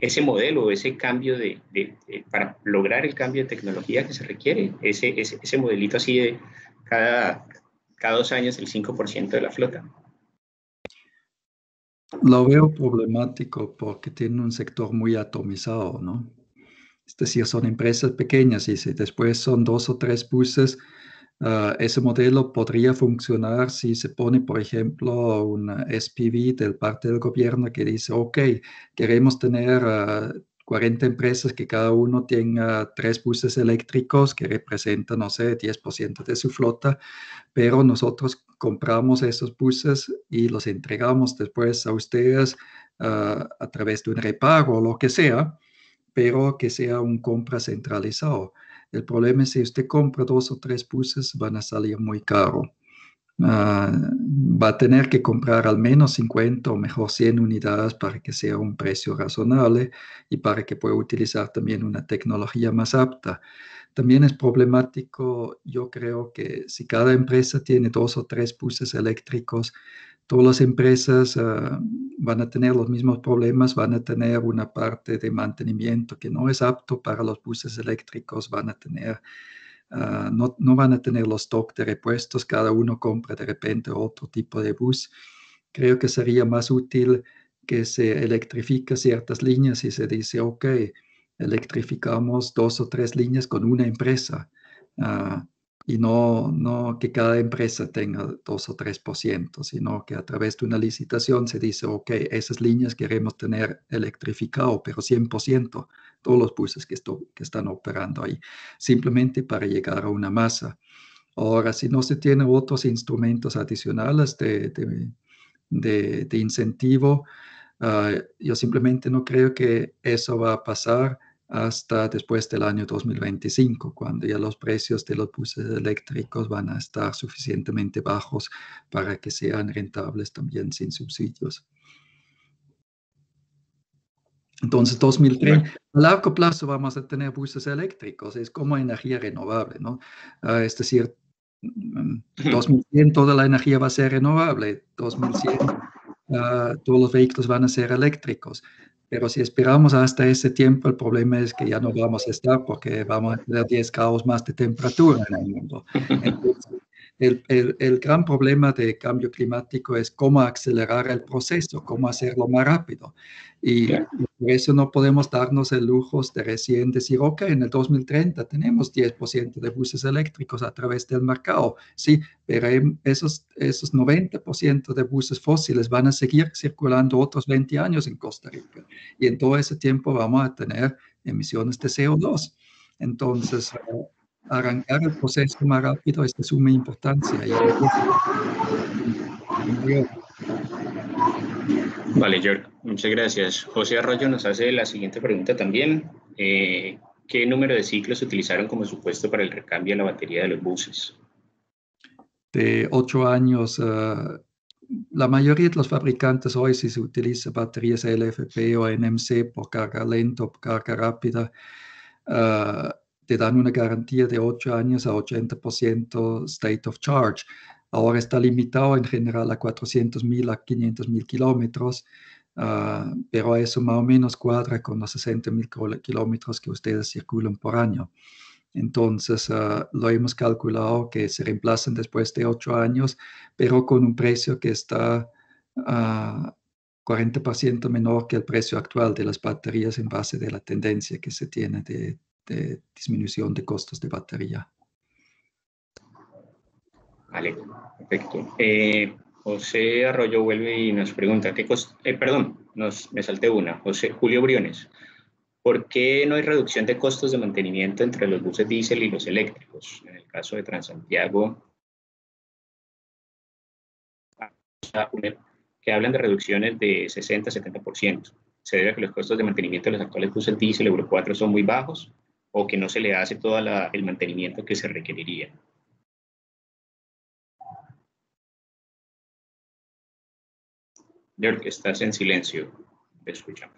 ese modelo, ese cambio para lograr el cambio de tecnología que se requiere, ese modelito así de cada 2 años el 5% de la flota. Lo veo problemático porque tiene un sector muy atomizado, ¿no? Es decir, son empresas pequeñas y si después son 2 o 3 buses, ese modelo podría funcionar si se pone, por ejemplo, una SPV del parte del gobierno que dice, ok, queremos tener 40 empresas que cada uno tenga 3 buses eléctricos que representan, no sé, 10% de su flota, pero nosotros compramos esos buses y los entregamos después a ustedes a través de un repago o lo que sea, pero que sea un compra centralizado. El problema es si usted compra 2 o 3 buses, van a salir muy caro. Va a tener que comprar al menos 50 o mejor 100 unidades para que sea un precio razonable y para que pueda utilizar también una tecnología más apta. También es problemático, yo creo que si cada empresa tiene 2 o 3 buses eléctricos, todas las empresas van a tener los mismos problemas, van a tener una parte de mantenimiento que no es apto para los buses eléctricos, van a tener, no van a tener los stock de repuestos, cada uno compra de repente otro tipo de bus. Creo que sería más útil que se electrifique ciertas líneas y se dice, ok, electrificamos 2 o 3 líneas con una empresa. Y no que cada empresa tenga 2 o 3%, sino que a través de una licitación se dice, ok, esas líneas queremos tener electrificado, pero 100%, todos los buses que están operando ahí, simplemente para llegar a una masa. Ahora, si no se tienen otros instrumentos adicionales de incentivo, yo simplemente no creo que eso va a pasar hasta después del año 2025, cuando ya los precios de los buses eléctricos van a estar suficientemente bajos para que sean rentables también sin subsidios. Entonces, 2030, a largo plazo vamos a tener buses eléctricos, es como energía renovable, ¿no? Es decir, 2100 toda la energía va a ser renovable, 2100 todos los vehículos van a ser eléctricos. Pero si esperamos hasta ese tiempo, el problema es que ya no vamos a estar porque vamos a tener 10 grados más de temperatura en el mundo. Entonces, el gran problema de cambio climático es cómo acelerar el proceso, cómo hacerlo más rápido. Y por eso no podemos darnos el lujo de recién decir, ok, en el 2030 tenemos 10% de buses eléctricos a través del mercado. Sí, pero esos 90% de buses fósiles van a seguir circulando otros 20 años en Costa Rica. Y en todo ese tiempo vamos a tener emisiones de CO2. Entonces, arrancar el proceso más rápido es de suma importancia. Vale, George, muchas gracias. José Arroyo nos hace la siguiente pregunta también. ¿Qué número de ciclos se utilizaron como supuesto para el recambio de la batería de los buses? De 8 años, la mayoría de los fabricantes hoy, si se utiliza baterías LFP o NMC por carga lenta o por carga rápida, te dan una garantía de 8 años a 80% state of charge. Ahora está limitado en general a 400,000 a 500,000 kilómetros, pero eso más o menos cuadra con los 60,000 kilómetros que ustedes circulan por año. Entonces, lo hemos calculado que se reemplazan después de 8 años, pero con un precio que está 40% menor que el precio actual de las baterías en base de la tendencia que se tiene de disminución de costos de batería. Vale, perfecto. José Arroyo vuelve y nos pregunta, me salté una. Julio Briones, ¿por qué no hay reducción de costos de mantenimiento entre los buses diésel y los eléctricos? En el caso de Transantiago, que hablan de reducciones de 60-70%. ¿Se debe a que los costos de mantenimiento de los actuales buses diésel Euro 4 son muy bajos o que no se le hace todo el mantenimiento que se requeriría? George, estás en silencio. Te escuchamos.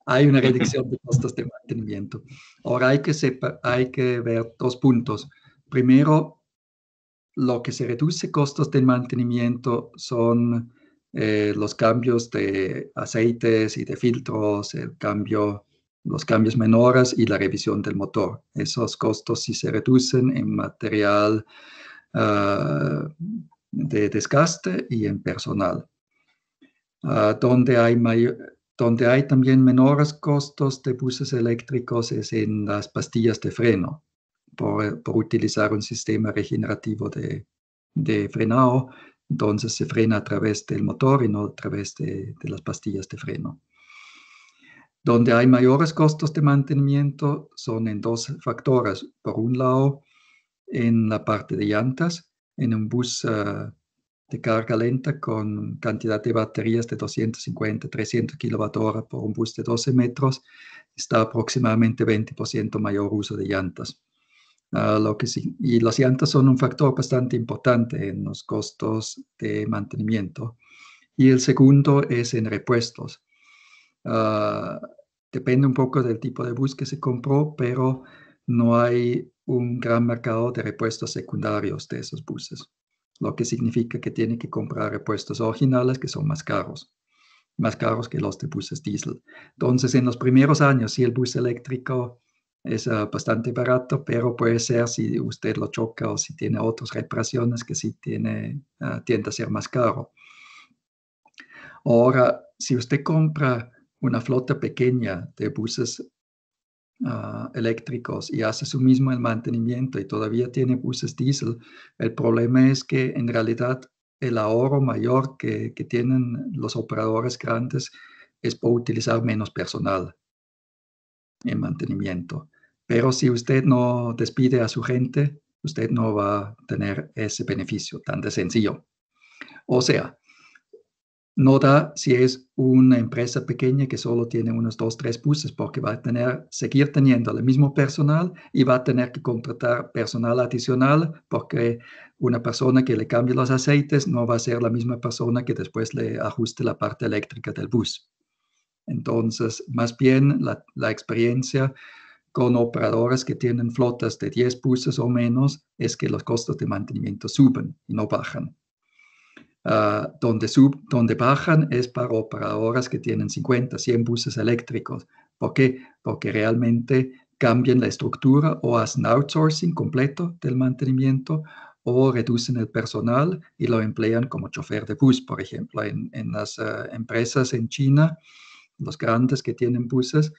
Hay una reducción de costos de mantenimiento. Ahora hay que ver 2 puntos. Primero, lo que se reduce costos de mantenimiento son los cambios de aceites y de filtros, los cambios menores y la revisión del motor. Esos costos sí se reducen en material de desgaste y en personal. Donde hay también menores costos de buses eléctricos es en las pastillas de freno, por utilizar un sistema regenerativo de frenado. Entonces se frena a través del motor y no a través de las pastillas de freno. Donde hay mayores costos de mantenimiento son en dos factores. Por un lado, en la parte de llantas, en un bus de carga lenta con cantidad de baterías de 250, 300 kWh por un bus de 12 metros, está aproximadamente 20% mayor uso de llantas. Y las llantas son un factor bastante importante en los costos de mantenimiento. Y el segundo es en repuestos. Depende un poco del tipo de bus que se compró, pero no hay un gran mercado de repuestos secundarios de esos buses, lo que significa que tiene que comprar repuestos originales que son más caros que los de buses diésel. Entonces, en los primeros años, sí, el bus eléctrico es bastante barato, pero puede ser si usted lo choca o si tiene otras reparaciones que sí tiende a ser más caro. Ahora, si usted compra una flota pequeña de buses eléctricos y hace su mismo el mantenimiento y todavía tiene buses diésel, el problema es que en realidad el ahorro mayor que tienen los operadores grandes es por utilizar menos personal en mantenimiento. Pero si usted no despide a su gente, usted no va a tener ese beneficio tan de sencillo. O sea, no da si es una empresa pequeña que solo tiene unos 2, 3 buses, porque va a seguir teniendo el mismo personal y va a tener que contratar personal adicional, porque una persona que le cambie los aceites no va a ser la misma persona que después le ajuste la parte eléctrica del bus. Entonces, más bien la experiencia con operadores que tienen flotas de 10 buses o menos es que los costos de mantenimiento suben y no bajan. Donde bajan es para operadoras que tienen 50, 100 buses eléctricos. ¿Por qué? Porque realmente cambian la estructura o hacen outsourcing completo del mantenimiento o reducen el personal y lo emplean como chofer de bus, por ejemplo. En las empresas en China, los grandes que tienen buses,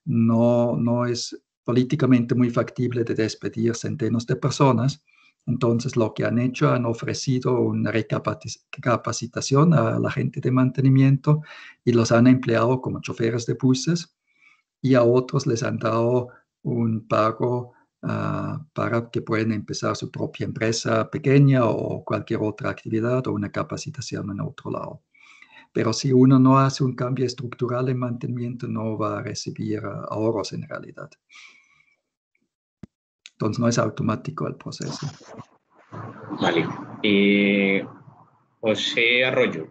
no es políticamente muy factible de despedir centenas de personas. Entonces, lo que han hecho, han ofrecido una recapacitación a la gente de mantenimiento y los han empleado como choferes de buses y a otros les han dado un pago para que puedan empezar su propia empresa pequeña o cualquier otra actividad o una capacitación en otro lado. Pero si uno no hace un cambio estructural en mantenimiento, no va a recibir ahorros en realidad. Entonces, no es automático el proceso. Vale. José Arroyo,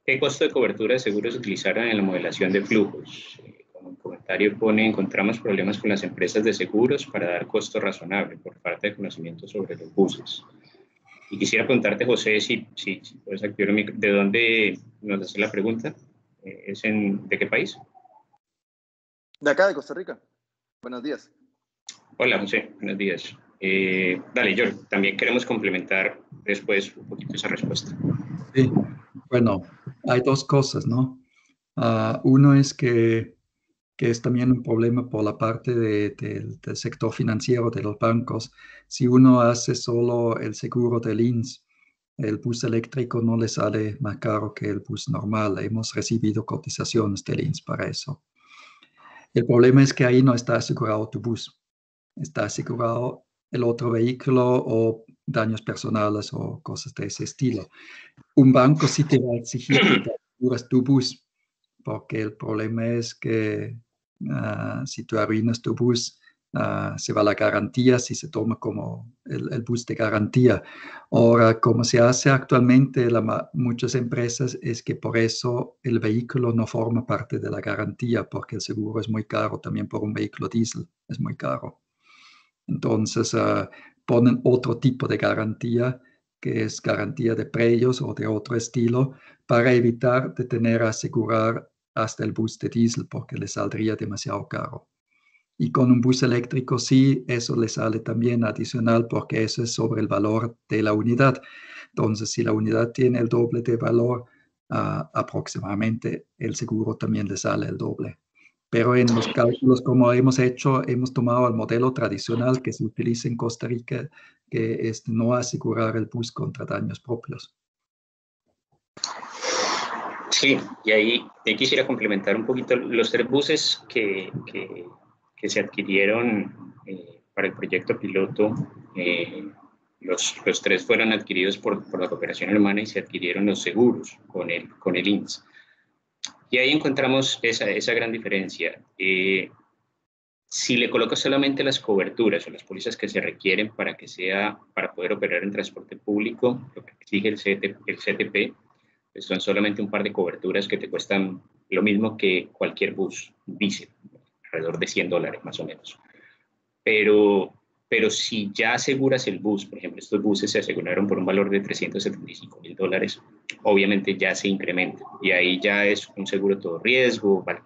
¿qué costo de cobertura de seguros utilizaron en la modelación de flujos? Como en comentario pone, encontramos problemas con las empresas de seguros para dar costo razonable por falta de conocimiento sobre los buses. Y quisiera preguntarte, José, si puedes activar el micro, ¿de dónde nos hace la pregunta? ¿De qué país? De acá, de Costa Rica. Buenos días. Hola, José. Buenos días. Dale, George, también queremos complementar después un poquito esa respuesta. Sí, bueno, hay dos cosas, ¿no? Uno es que es también un problema por la parte del sector financiero de los bancos. Si uno hace solo el seguro del INS, el bus eléctrico no le sale más caro que el bus normal. Hemos recibido cotizaciones del INS para eso. El problema es que ahí no está asegurado tu bus. Está asegurado el otro vehículo o daños personales o cosas de ese estilo. Un banco sí te va a exigir que te asegures tu bus, porque el problema es que si tú arruinas tu bus, se va la garantía si se toma como el bus de garantía. Ahora, como se hace actualmente muchas empresas, es que por eso el vehículo no forma parte de la garantía, porque el seguro es muy caro, también por un vehículo diésel es muy caro. Entonces, ponen otro tipo de garantía que es garantía de precios o de otro estilo, para evitar de tener que asegurar hasta el bus de diésel porque le saldría demasiado caro. Y con un bus eléctrico sí, eso le sale también adicional porque eso es sobre el valor de la unidad. Entonces, si la unidad tiene el doble de valor, aproximadamente el seguro también le sale el doble. Pero en los cálculos como hemos hecho, hemos tomado el modelo tradicional que se utiliza en Costa Rica, que es no asegurar el bus contra daños propios. Sí, y ahí quisiera complementar un poquito los 3 buses que se adquirieron para el proyecto piloto. Los 3 fueron adquiridos por la cooperación alemana y se adquirieron los seguros con el INS. Y ahí encontramos esa gran diferencia. Si le colocas solamente las coberturas o las pólizas que se requieren para poder operar en transporte público, lo que exige el CTP, pues son solamente un par de coberturas que te cuestan lo mismo que cualquier bus diésel, alrededor de $100 más o menos. Pero si ya aseguras el bus, por ejemplo, estos buses se aseguraron por un valor de $375,000, obviamente ya se incrementa y ahí ya es un seguro todo riesgo, ¿vale?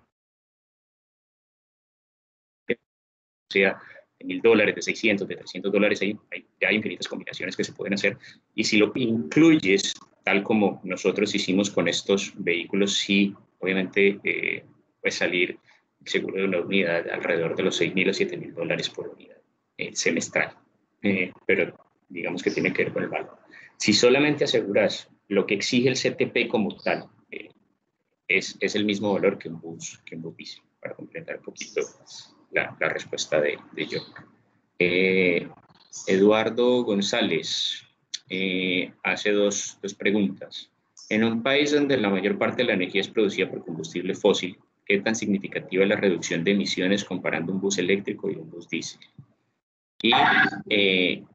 Sea de $1,000, de $600, de $300, ya hay infinitas combinaciones que se pueden hacer. Y si lo incluyes, tal como nosotros hicimos con estos vehículos, sí, obviamente puede salir el seguro de una unidad alrededor de los $6,000 o $7,000 por unidad semestral. Pero digamos que tiene que ver con el valor. Si solamente aseguras lo que exige el CTP como tal, es el mismo valor que un bus diésel, para completar un poquito la respuesta de York. Eduardo González hace dos preguntas. En un país donde la mayor parte de la energía es producida por combustible fósil, ¿qué tan significativa es la reducción de emisiones comparando un bus eléctrico y un bus diésel? Y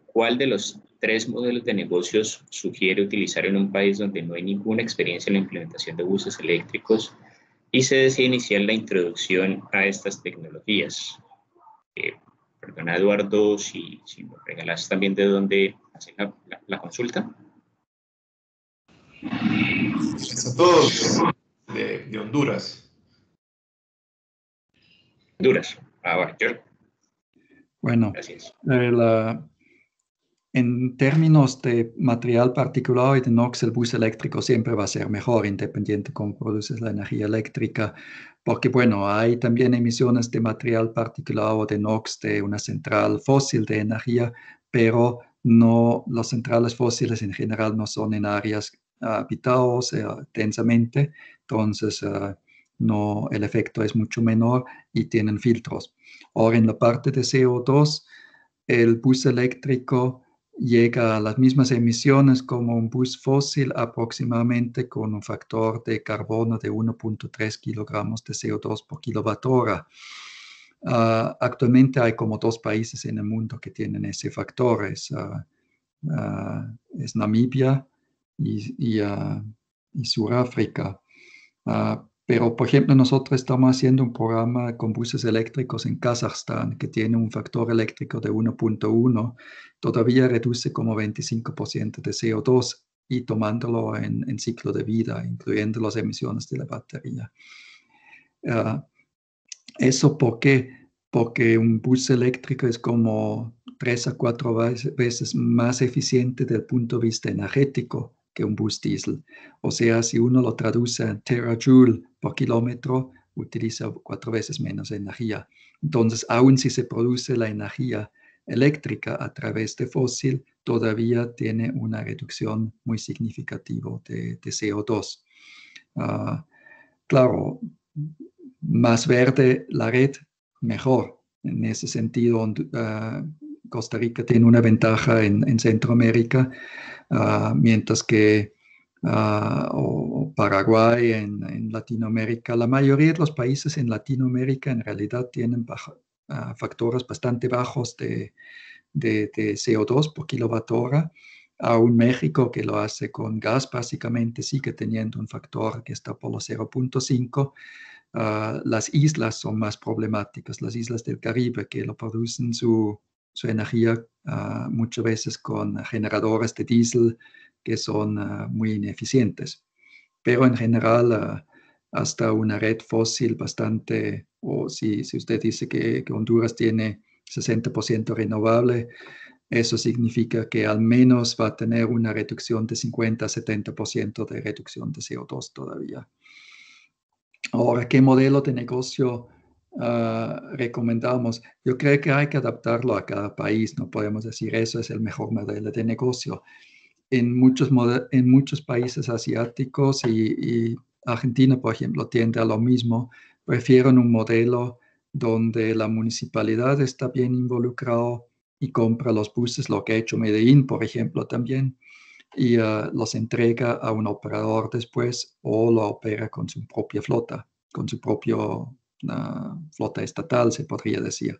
¿cuál de los 3 modelos de negocios sugiere utilizar en un país donde no hay ninguna experiencia en la implementación de buses eléctricos y se desea iniciar la introducción a estas tecnologías? Perdona, Eduardo, si me regalas también de dónde hacen la consulta. A todos de Honduras. Honduras. Bueno, George. Bueno, gracias. En términos de material particulado y de NOx, el bus eléctrico siempre va a ser mejor, independiente de cómo produces la energía eléctrica, porque, bueno, hay también emisiones de material particulado de NOx de una central fósil de energía, pero no, las centrales fósiles en general no son en áreas habitadas densamente, entonces no, el efecto es mucho menor y tienen filtros. Ahora, en la parte de CO2, el bus eléctrico llega a las mismas emisiones como un bus fósil, aproximadamente con un factor de carbono de 1.3 kilogramos de CO2 por kilowatt-hora. Actualmente hay como 2 países en el mundo que tienen ese factor, es Namibia y Sudáfrica. Pero, por ejemplo, nosotros estamos haciendo un programa con buses eléctricos en Kazajstán que tiene un factor eléctrico de 1.1, todavía reduce como 25% de CO2 y tomándolo en ciclo de vida, incluyendo las emisiones de la batería. ¿Eso por qué? Porque un bus eléctrico es como 3 a 4 veces más eficiente desde el punto de vista energético que un bus diésel. O sea, si uno lo traduce en terajoule por kilómetro, utiliza 4 veces menos energía. Entonces, aun si se produce la energía eléctrica a través de fósil, todavía tiene una reducción muy significativa de CO2. Claro, más verde la red, mejor. En ese sentido, Costa Rica tiene una ventaja en Centroamérica, mientras que o Paraguay en Latinoamérica, la mayoría de los países en Latinoamérica en realidad tienen factores bastante bajos de CO2 por kilowatt-hora. Aún México, que lo hace con gas, básicamente sigue teniendo un factor que está por los 0.5. Las islas son más problemáticas, las islas del Caribe, que lo producen su su energía muchas veces con generadores de diésel que son muy ineficientes. Pero en general, hasta una red fósil bastante, o si usted dice que Honduras tiene 60% renovable, eso significa que al menos va a tener una reducción de 50 a 70% de reducción de CO2 todavía. Ahora, ¿qué modelo de negocio recomendamos? Yo creo que hay que adaptarlo a cada país. No podemos decir eso es el mejor modelo de negocio. En muchos países asiáticos y Argentina, por ejemplo, tiende a lo mismo. Prefieren un modelo donde la municipalidad está bien involucrado y compra los buses, lo que ha hecho Medellín, por ejemplo, también, y los entrega a un operador después o lo opera con su propia flota, con su propia flota estatal, se podría decir.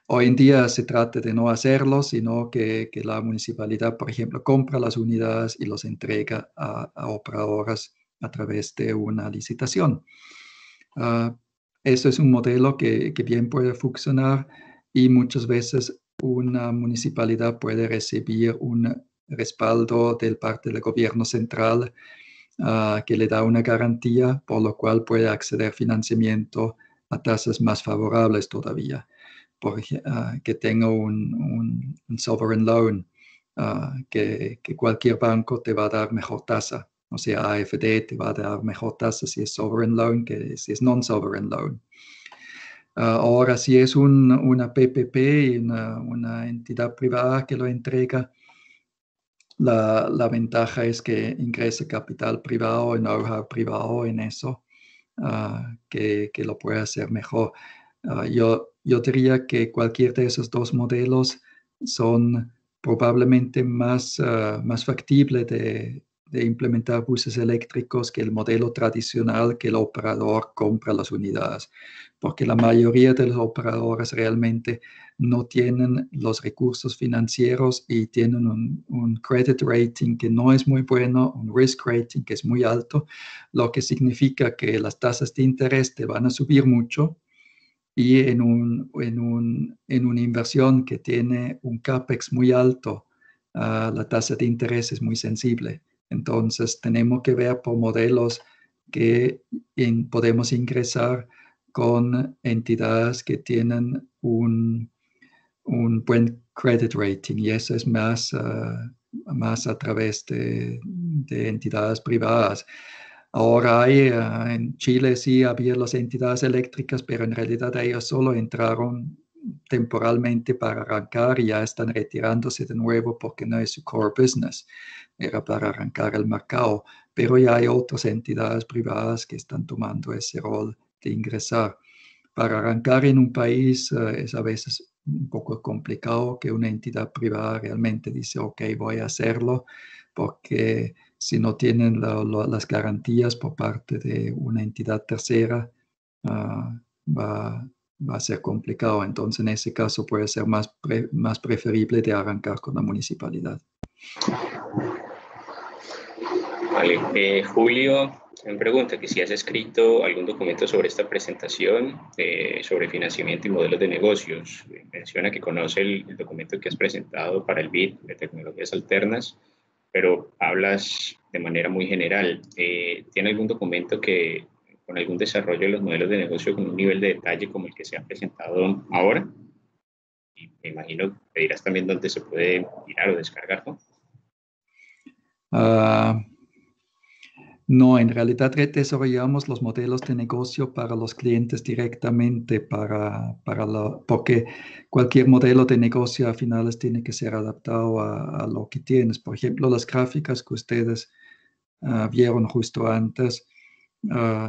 Hoy en día se trata de no hacerlo, sino que la municipalidad, por ejemplo, compra las unidades y los entrega a operadoras a través de una licitación. Eso es un modelo que bien puede funcionar y muchas veces una municipalidad puede recibir un respaldo del parte del gobierno central que le da una garantía, por lo cual puede acceder a financiamiento a tasas más favorables todavía, que tenga un sovereign loan, que cualquier banco te va a dar mejor tasa. O sea, AFD te va a dar mejor tasa si es sovereign loan que si es non-sovereign loan. Ahora, si es una PPP, una entidad privada que lo entrega, la ventaja es que ingrese capital privado, know-how privado en eso, que lo puede hacer mejor. Yo diría que cualquier de esos dos modelos son probablemente más factible de implementar buses eléctricos que el modelo tradicional que el operador compra las unidades, porque la mayoría de los operadores realmente no tienen los recursos financieros y tienen un credit rating que no es muy bueno, un risk rating que es muy alto, lo que significa que las tasas de interés te van a subir mucho y en una inversión que tiene un CAPEX muy alto, la tasa de interés es muy sensible. Entonces, tenemos que ver por modelos que podemos ingresar con entidades que tienen un buen credit rating y eso es más a través de entidades privadas. Ahora en Chile sí había las entidades eléctricas, pero en realidad ellos solo entraron temporalmente para arrancar y ya están retirándose de nuevo porque no es su core business, era para arrancar el mercado, pero ya hay otras entidades privadas que están tomando ese rol de ingresar. Para arrancar en un país es a veces un poco complicado que una entidad privada realmente dice, ok, voy a hacerlo, porque si no tienen las garantías por parte de una entidad tercera, va a ser complicado. Entonces, en ese caso puede ser más preferible de arrancar con la municipalidad. Vale. Julio me pregunta que si has escrito algún documento sobre esta presentación, sobre financiamiento y modelos de negocios. Menciona que conoce el documento que has presentado para el BID de tecnologías alternas, pero hablas de manera muy general. ¿Tiene algún documento con algún desarrollo de los modelos de negocio con un nivel de detalle como el que se ha presentado ahora? Y me imagino que dirás también dónde se puede mirar o descargar, ¿no? No, en realidad desarrollamos los modelos de negocio para los clientes directamente, porque cualquier modelo de negocio a finales tiene que ser adaptado a lo que tienes. Por ejemplo, las gráficas que ustedes vieron justo antes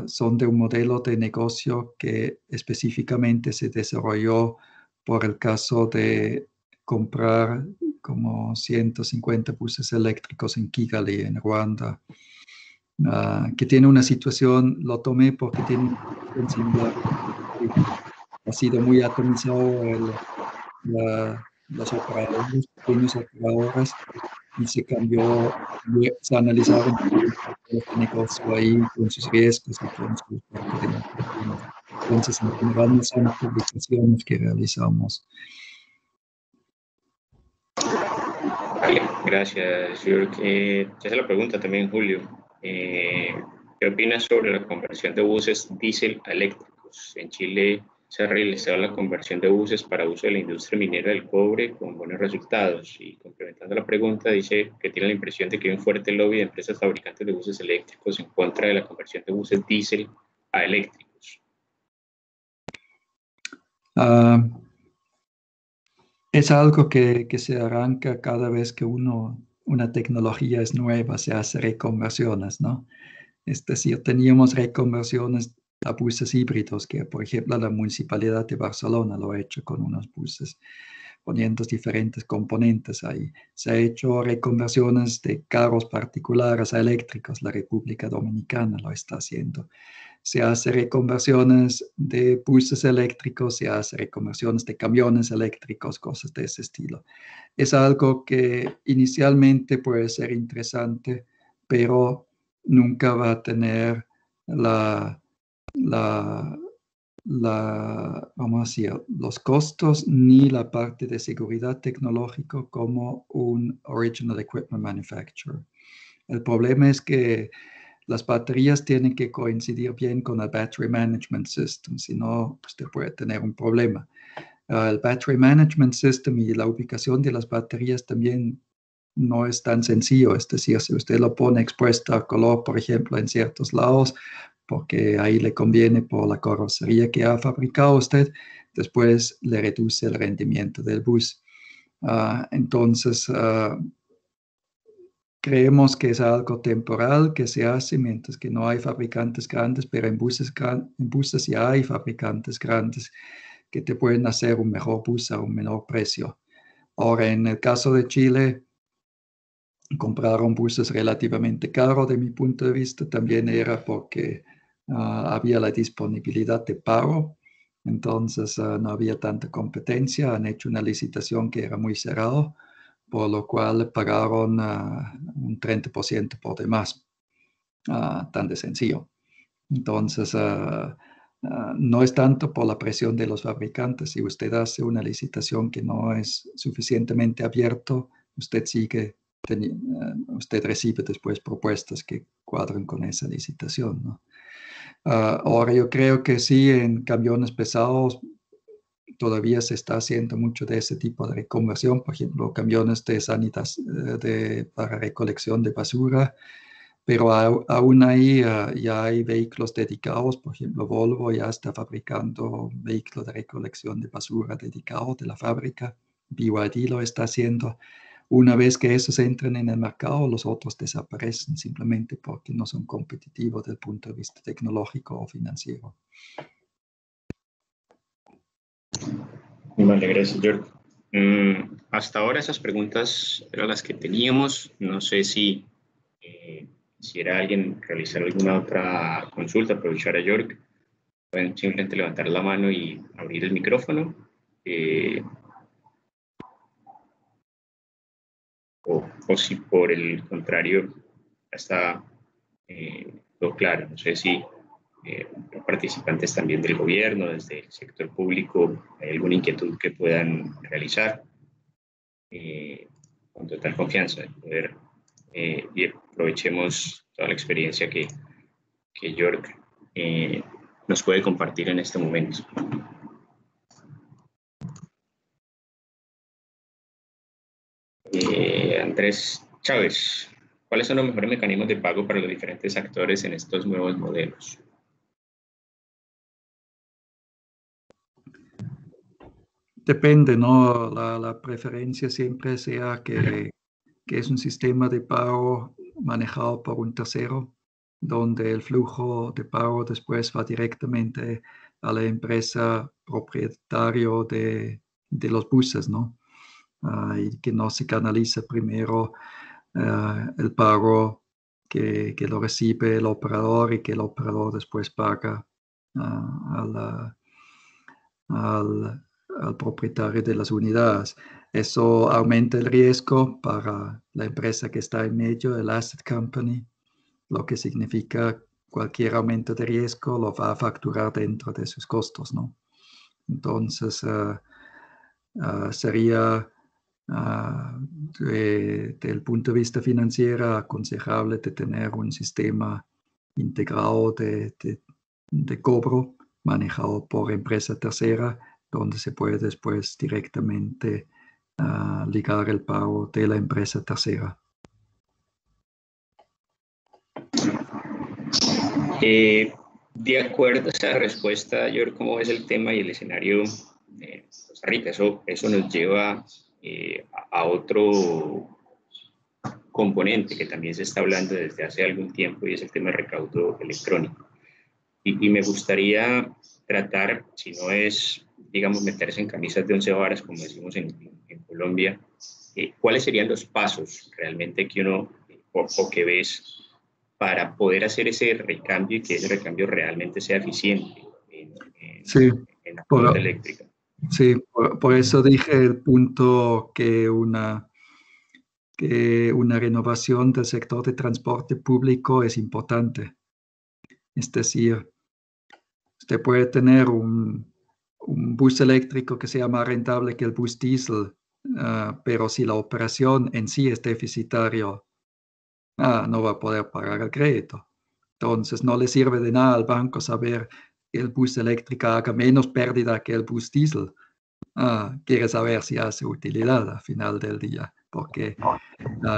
son de un modelo de negocio que específicamente se desarrolló por el caso de comprar como 150 buses eléctricos en Kigali, en Ruanda. Que tiene una situación, lo tomé porque tiene una situación similar. Ha sido muy atomizado los operadores, pequeños operadores, y se cambió, se analizaron los negocios ahí con sus riesgos y con sus oportunidades. Entonces, en general, no son publicaciones que realizamos. Gracias, Jörg. Te hace la pregunta también, Julio. ¿Qué opinas sobre la conversión de buses diésel a eléctricos? En Chile se ha realizado la conversión de buses para uso de la industria minera del cobre con buenos resultados. Y complementando la pregunta, dice que tiene la impresión de que hay un fuerte lobby de empresas fabricantes de buses eléctricos en contra de la conversión de buses diésel a eléctricos. Es algo que se arranca cada vez que una tecnología es nueva, se hace reconversiones, ¿no? Es decir, teníamos reconversiones a buses híbridos, que por ejemplo la Municipalidad de Barcelona lo ha hecho con unos buses, poniendo diferentes componentes ahí. Se ha hecho reconversiones de carros particulares a eléctricos, la República Dominicana lo está haciendo. Se hace reconversiones de buses eléctricos, se hace reconversiones de camiones eléctricos, cosas de ese estilo. Es algo que inicialmente puede ser interesante, pero nunca va a tener vamos a decir, los costos ni la parte de seguridad tecnológica como un original equipment manufacturer. El problema es que las baterías tienen que coincidir bien con el Battery Management System, si no, usted puede tener un problema. El Battery Management System y la ubicación de las baterías también no es tan sencillo. Es decir, si usted lo pone expuesto a color, por ejemplo, en ciertos lados, porque ahí le conviene por la carrocería que ha fabricado usted, después le reduce el rendimiento del bus. Entonces, creemos que es algo temporal que se hace mientras que no hay fabricantes grandes, pero en buses ya hay fabricantes grandes que te pueden hacer un mejor bus a un menor precio. Ahora, en el caso de Chile, compraron buses relativamente caros de mi punto de vista, también era porque había la disponibilidad de pago, entonces no había tanta competencia, han hecho una licitación que era muy cerrada, por lo cual pagaron un 30% por demás, tan de sencillo. Entonces, no es tanto por la presión de los fabricantes. Si usted hace una licitación que no es suficientemente abierto, usted recibe después propuestas que cuadran con esa licitación, ¿no? Ahora yo creo que sí, en camiones pesados todavía se está haciendo mucho de ese tipo de reconversión, por ejemplo, camiones para recolección de basura, pero aún ahí ya hay vehículos dedicados, por ejemplo, Volvo ya está fabricando vehículos de recolección de basura dedicados de la fábrica, BYD lo está haciendo. Una vez que esos entran en el mercado, los otros desaparecen simplemente porque no son competitivos desde el punto de vista tecnológico o financiero. Vale, gracias, Jörg. Hasta ahora esas preguntas eran las que teníamos. No sé si quisiera alguien realizar alguna otra consulta, aprovechar a Jörg. Pueden simplemente levantar la mano y abrir el micrófono. O si por el contrario está todo claro. No sé si participantes también del gobierno, desde el sector público, hay alguna inquietud que puedan realizar con total confianza de poder y aprovechemos toda la experiencia que Jörg nos puede compartir en este momento. Andrés Chávez, ¿cuáles son los mejores mecanismos de pago para los diferentes actores en estos nuevos modelos? Depende, ¿no? La preferencia siempre sea que es un sistema de pago manejado por un tercero, donde el flujo de pago después va directamente a la empresa propietario de los buses, ¿no? Y que no se canaliza primero el pago que lo recibe el operador y que el operador después paga al propietario de las unidades. Eso aumenta el riesgo para la empresa que está en medio, el asset company, lo que significa cualquier aumento de riesgo lo va a facturar dentro de sus costos, ¿no? Entonces, sería Desde el punto de vista financiero, aconsejable de tener un sistema integrado de cobro manejado por empresa tercera, donde se puede después directamente ligar el pago de la empresa tercera. De acuerdo a esa respuesta, George, ¿cómo ves el tema y el escenario de Costa Rica? Eso nos lleva a otro componente que también se está hablando desde hace algún tiempo, y es el tema de recaudo electrónico. Y me gustaría tratar, si no es, digamos, meterse en camisas de 11 varas, como decimos en Colombia, ¿cuáles serían los pasos realmente que uno o que ves para poder hacer ese recambio y que ese recambio realmente sea eficiente en la flota eléctrica? Sí, por eso dije el punto que una renovación del sector de transporte público es importante. Es decir, usted puede tener un bus eléctrico que sea más rentable que el bus diésel, pero si la operación en sí es deficitario, no va a poder pagar el crédito. Entonces, no le sirve de nada al banco saber que el bus eléctrico haga menos pérdida que el bus diésel. Quiere saber si hace utilidad al final del día, porque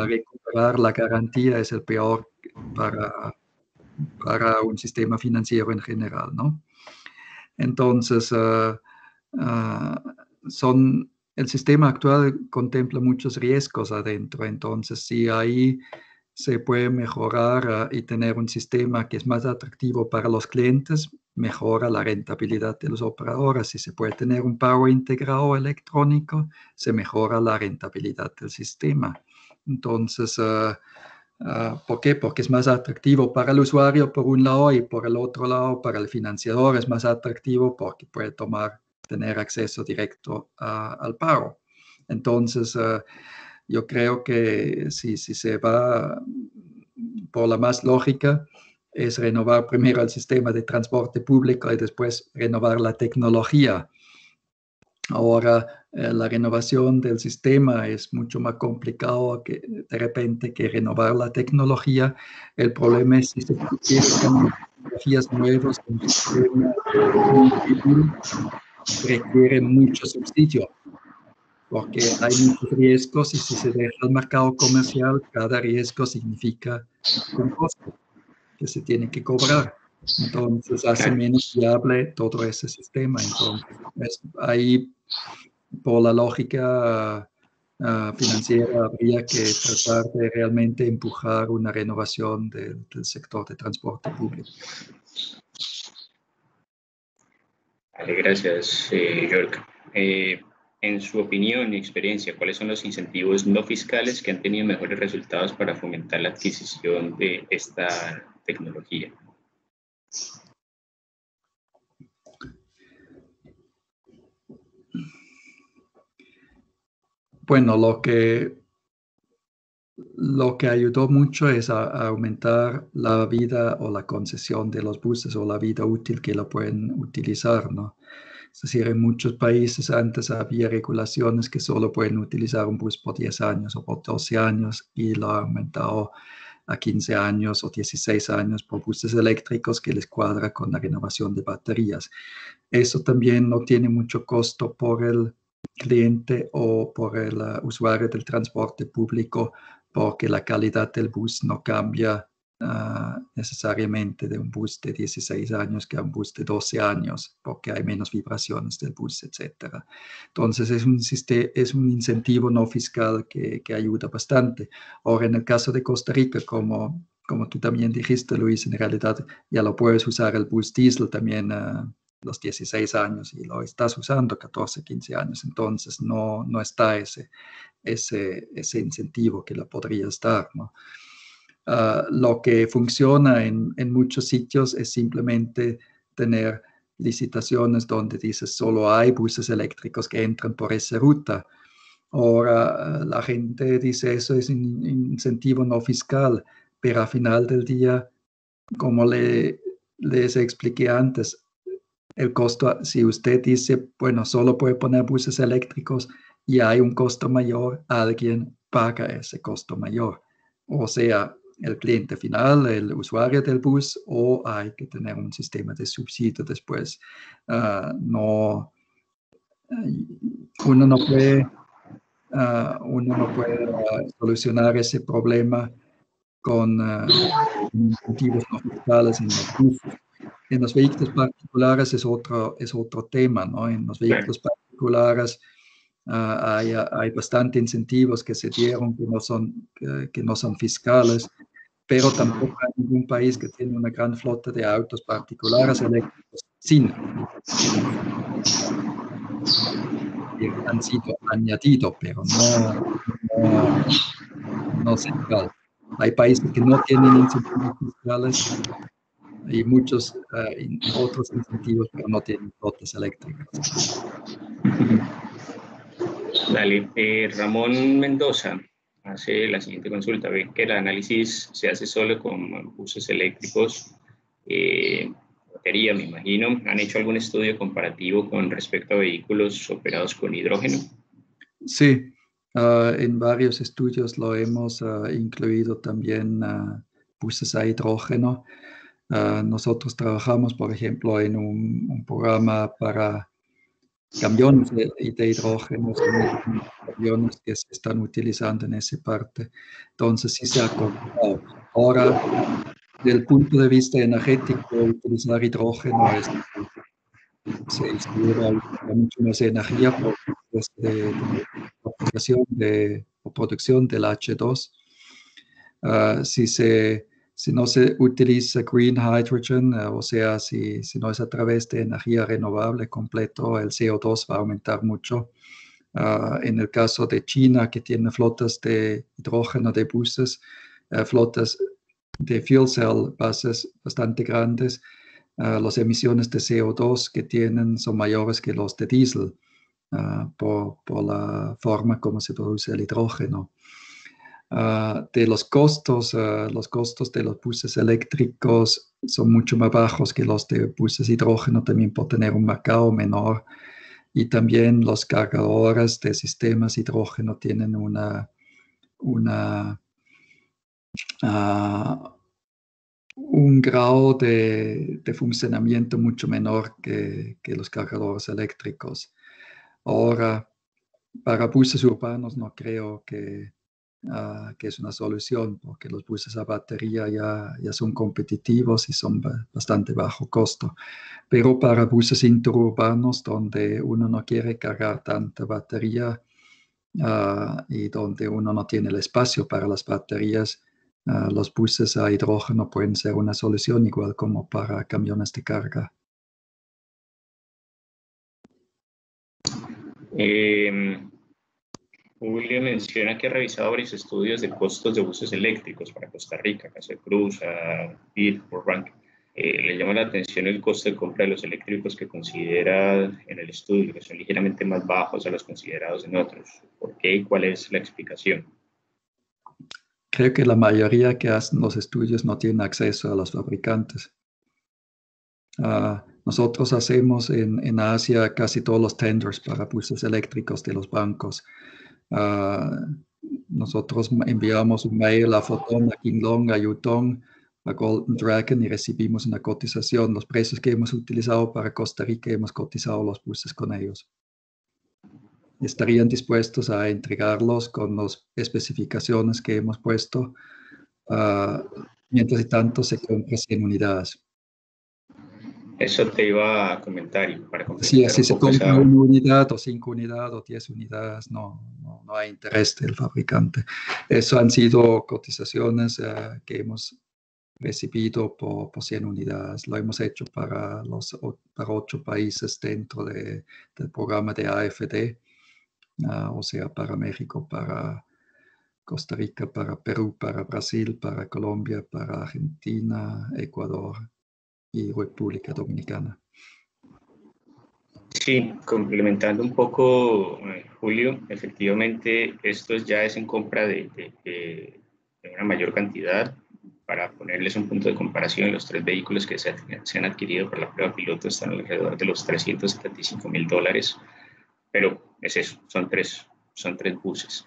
recuperar la garantía es el peor para un sistema financiero en general, ¿no? Entonces, el sistema actual contempla muchos riesgos adentro, entonces si ahí se puede mejorar y tener un sistema que es más atractivo para los clientes, mejora la rentabilidad de los operadores. Si se puede tener un pago integrado electrónico, se mejora la rentabilidad del sistema. Entonces, ¿por qué? Porque es más atractivo para el usuario por un lado, y por el otro lado para el financiador es más atractivo porque puede tener acceso directo al pago. Entonces, yo creo que si se va por la más lógica, es renovar primero el sistema de transporte público y después renovar la tecnología. Ahora, la renovación del sistema es mucho más complicado que de repente que renovar la tecnología. El problema es si se quieren tecnologías nuevas, un sistema requiere mucho subsidio, porque hay muchos riesgos y si se deja el mercado comercial, cada riesgo significa un costo que se tiene que cobrar. Entonces hace menos viable todo ese sistema. Entonces, ahí, por la lógica financiera, habría que tratar de realmente empujar una renovación del sector de transporte público. Vale, gracias, York. En su opinión y experiencia, ¿cuáles son los incentivos no fiscales que han tenido mejores resultados para fomentar la adquisición de esta tecnología? Bueno, lo que ayudó mucho es a aumentar la vida o la concesión de los buses o la vida útil que lo pueden utilizar, ¿no? Es decir, en muchos países antes había regulaciones que solo pueden utilizar un bus por 10 años o por 12 años y lo ha aumentado a 15 años o 16 años por buses eléctricos que les cuadra con la renovación de baterías. Eso también no tiene mucho costo por el cliente o por el usuario del transporte público, porque la calidad del bus no cambia necesariamente de un bus de 16 años que a un bus de 12 años, porque hay menos vibraciones del bus, etc. Entonces es un incentivo no fiscal que ayuda bastante. Ahora, en el caso de Costa Rica, como tú también dijiste, Luis, en realidad ya lo puedes usar el bus diésel también los 16 años y lo estás usando 14, 15 años, entonces no está ese incentivo que lo podrías dar, ¿no? Lo que funciona en muchos sitios es simplemente tener licitaciones donde dices solo hay buses eléctricos que entran por esa ruta. Ahora la gente dice eso es un incentivo no fiscal, pero al final del día, como les expliqué antes, el costo, si usted dice, bueno, solo puede poner buses eléctricos y hay un costo mayor, alguien paga ese costo mayor. O sea, el cliente final, el usuario del bus, o hay que tener un sistema de subsidio después. Uno no puede solucionar ese problema con incentivos no fiscales en los buses. En los vehículos particulares es otro tema, ¿no? En los vehículos particulares hay bastante incentivos que se dieron que no son fiscales, pero tampoco hay ningún país que tiene una gran flota de autos particulares eléctricos sin que han sido añadidos, pero no central. Hay países que no tienen incentivos fiscales y muchos otros incentivos, pero no tienen flotas eléctricas. Dale. Ramón Mendoza hace la siguiente consulta. Ve que el análisis se hace solo con buses eléctricos, batería, me imagino. ¿Han hecho algún estudio comparativo con respecto a vehículos operados con hidrógeno? Sí, en varios estudios lo hemos incluido también buses a hidrógeno. Nosotros trabajamos, por ejemplo, en un programa para camiones de hidrógeno, camiones que se están utilizando en esa parte. Entonces, sí se ha comprado. Ahora, desde el punto de vista energético, utilizar hidrógeno se lleva mucho más energía por de aplicación o producción del H2. Si no se utiliza green hydrogen, o sea, si no es a través de energía renovable completo, el CO2 va a aumentar mucho. En el caso de China, que tiene flotas de hidrógeno de buses, flotas de fuel cell bases bastante grandes, las emisiones de CO2 que tienen son mayores que los de diésel por la forma como se produce el hidrógeno. De los costos de los buses eléctricos son mucho más bajos que los de buses hidrógeno, también por tener un mercado menor. Y también los cargadores de sistemas hidrógeno tienen un grado de funcionamiento mucho menor que los cargadores eléctricos. Ahora, para buses urbanos no creo que es una solución, porque los buses a batería ya son competitivos y son bastante bajo costo. Pero para buses interurbanos, donde uno no quiere cargar tanta batería y donde uno no tiene el espacio para las baterías, los buses a hidrógeno pueden ser una solución, igual como para camiones de carga. Julio menciona que ha revisado varios estudios de costos de buses eléctricos para Costa Rica, Casa de Cruz, BID, World Bank. Le llama la atención el costo de compra de los eléctricos que considera en el estudio, que son ligeramente más bajos a los considerados en otros. ¿Por qué y cuál es la explicación? Creo que la mayoría que hacen los estudios no tienen acceso a los fabricantes. Nosotros hacemos en Asia casi todos los tenders para buses eléctricos de los bancos. Nosotros enviamos un mail a Foton, a King Long, a Yutong, a Golden Dragon y recibimos una cotización. Los precios que hemos utilizado para Costa Rica, hemos cotizado los buses con ellos. Estarían dispuestos a entregarlos con las especificaciones que hemos puesto, mientras tanto se compra 100 unidades. Eso te iba a comentar. Y para si se compra una unidad o 5 unidades o 10 unidades, no hay interés del fabricante. Eso han sido cotizaciones que hemos recibido por 100 unidades. Lo hemos hecho para 8 países dentro del programa de AFD, o sea, para México, para Costa Rica, para Perú, para Brasil, para Colombia, para Argentina, Ecuador y República Dominicana. Sí, complementando un poco, Julio, efectivamente esto ya es en compra de una mayor cantidad. Para ponerles un punto de comparación, los 3 vehículos que se han adquirido por la prueba piloto están alrededor de los $375,000, pero es eso, son 3 son 3 buses.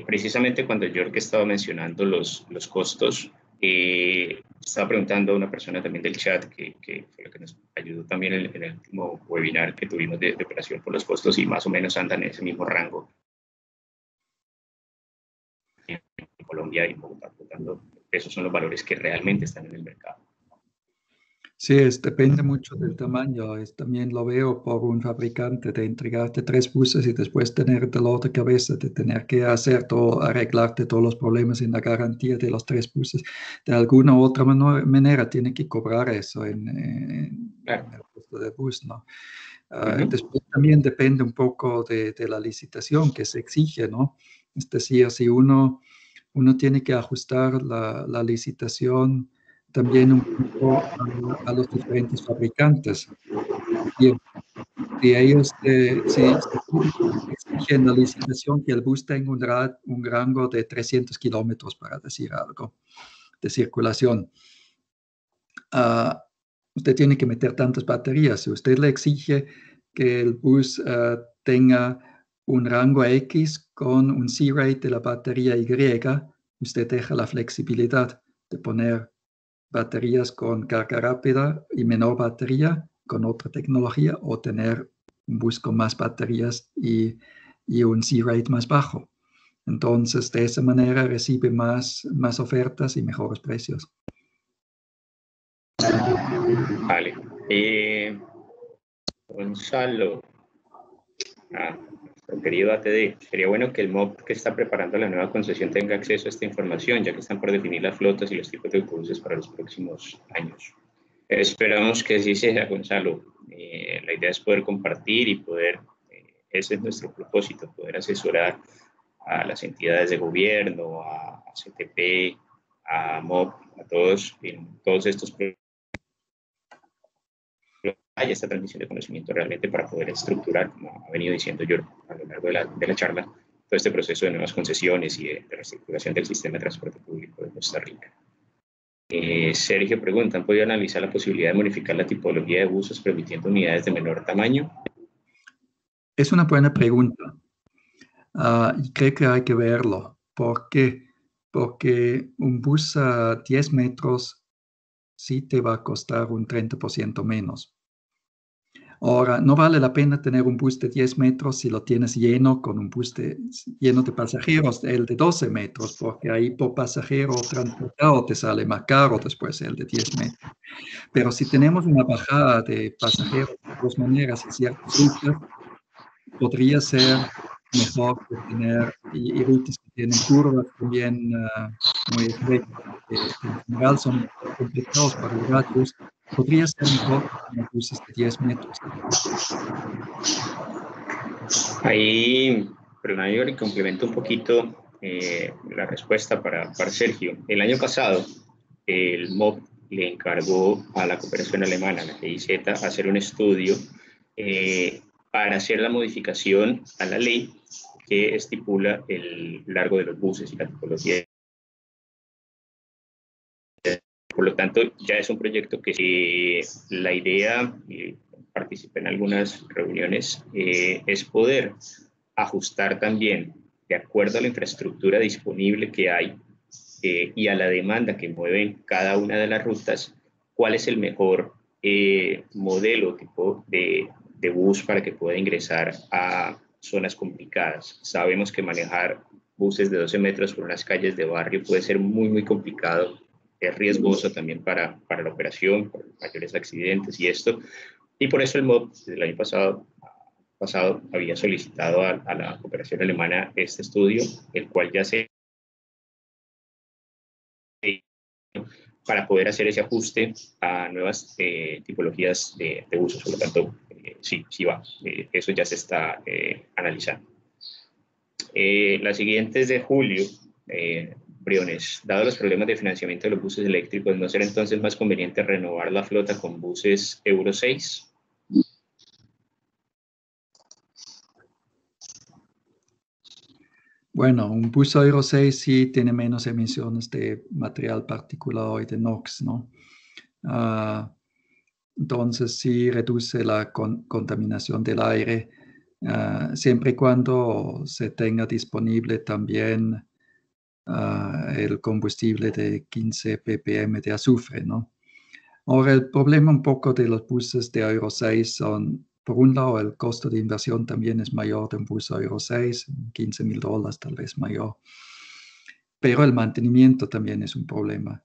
Precisamente cuando Jorge estaba mencionando los costos, estaba preguntando a una persona también del chat que fue la que nos ayudó también en el último webinar que tuvimos de operación por los costos, y más o menos andan en ese mismo rango en Colombia y en Bogotá. Por lo tanto, esos son los valores que realmente están en el mercado. Sí, depende mucho del tamaño. También lo veo por un fabricante de entregarte 3 buses y después tener dolor de cabeza de tener que arreglarte todos los problemas en la garantía de los 3 buses. De alguna u otra manera tiene que cobrar eso en el costo del bus, ¿no? Después también depende un poco de la licitación que se exige, ¿no? Es decir, si uno tiene que ajustar la licitación también un poco a los diferentes fabricantes. Si ellos exigen la licitación que el bus tenga un rango de 300 kilómetros, para decir algo, de circulación, usted tiene que meter tantas baterías. Si usted le exige que el bus tenga un rango X con un C-rate de la batería Y, usted deja la flexibilidad de poner baterías con carga rápida y menor batería con otra tecnología, o tener un bus con más baterías y un C-rate más bajo. Entonces, de esa manera recibe más ofertas y mejores precios. Vale. Gonzalo, nuestro querido ATD, sería bueno que el MOB que está preparando la nueva concesión tenga acceso a esta información, ya que están por definir las flotas y los tipos de autobuses para los próximos años. Esperamos que así sea, Gonzalo. La idea es poder compartir y poder, ese es nuestro propósito, poder asesorar a las entidades de gobierno, a CTP, a MOB, a todos, en todos estos proyectos. Hay esta transmisión de conocimiento realmente para poder estructurar, como ha venido diciendo yo a lo largo de la charla, todo este proceso de nuevas concesiones y de reestructuración del sistema de transporte público de Costa Rica. Sergio pregunta, ¿han podido analizar la posibilidad de modificar la tipología de buses permitiendo unidades de menor tamaño? Es una buena pregunta. Y creo que hay que verlo. ¿Por qué? Porque un bus a 10 metros sí te va a costar un 30% menos. Ahora, no vale la pena tener un bus de 10 metros si lo tienes lleno con un bus lleno de pasajeros, el de 12 metros, porque ahí por pasajero transportado te sale más caro después el de 10 metros. Pero si tenemos una bajada de pasajeros de todas maneras y ciertas rutas, podría ser mejor que tener, y rutas que tienen curvas también muy estrechas, que en general son complicados para el radius, podría ser mejor tener buses de 10 metros. Ahí, perdón, yo le complemento un poquito la respuesta para Sergio. El año pasado, el MOB le encargó a la cooperación alemana, a la GIZ, hacer un estudio para hacer la modificación a la ley que estipula el largo de los buses y la tipología. Por lo tanto, ya es un proyecto que la idea, participé en algunas reuniones, es poder ajustar también, de acuerdo a la infraestructura disponible que hay y a la demanda que mueven cada una de las rutas, cuál es el mejor modelo, tipo de bus para que pueda ingresar a zonas complicadas. Sabemos que manejar buses de 12 metros por unas calles de barrio puede ser muy, muy complicado. Es riesgoso también para la operación, por mayores accidentes y esto. Y por eso el MOB, desde el año pasado había solicitado a la cooperación alemana este estudio, el cual ya se para poder hacer ese ajuste a nuevas tipologías de usos. Por lo tanto, sí va. Eso ya se está analizando. La siguiente es de Julio Briones. Dado los problemas de financiamiento de los buses eléctricos, ¿no será entonces más conveniente renovar la flota con buses Euro 6? Bueno, un bus Euro 6 sí tiene menos emisiones de material particulado y de NOx, ¿no? Entonces sí reduce la contaminación del aire. siempre y cuando se tenga disponible también el combustible de 15 ppm de azufre, ¿no? Ahora, el problema un poco de los buses de Euro 6 son, por un lado, el costo de inversión también es mayor de un bus Euro 6, $15,000 tal vez mayor, pero el mantenimiento también es un problema.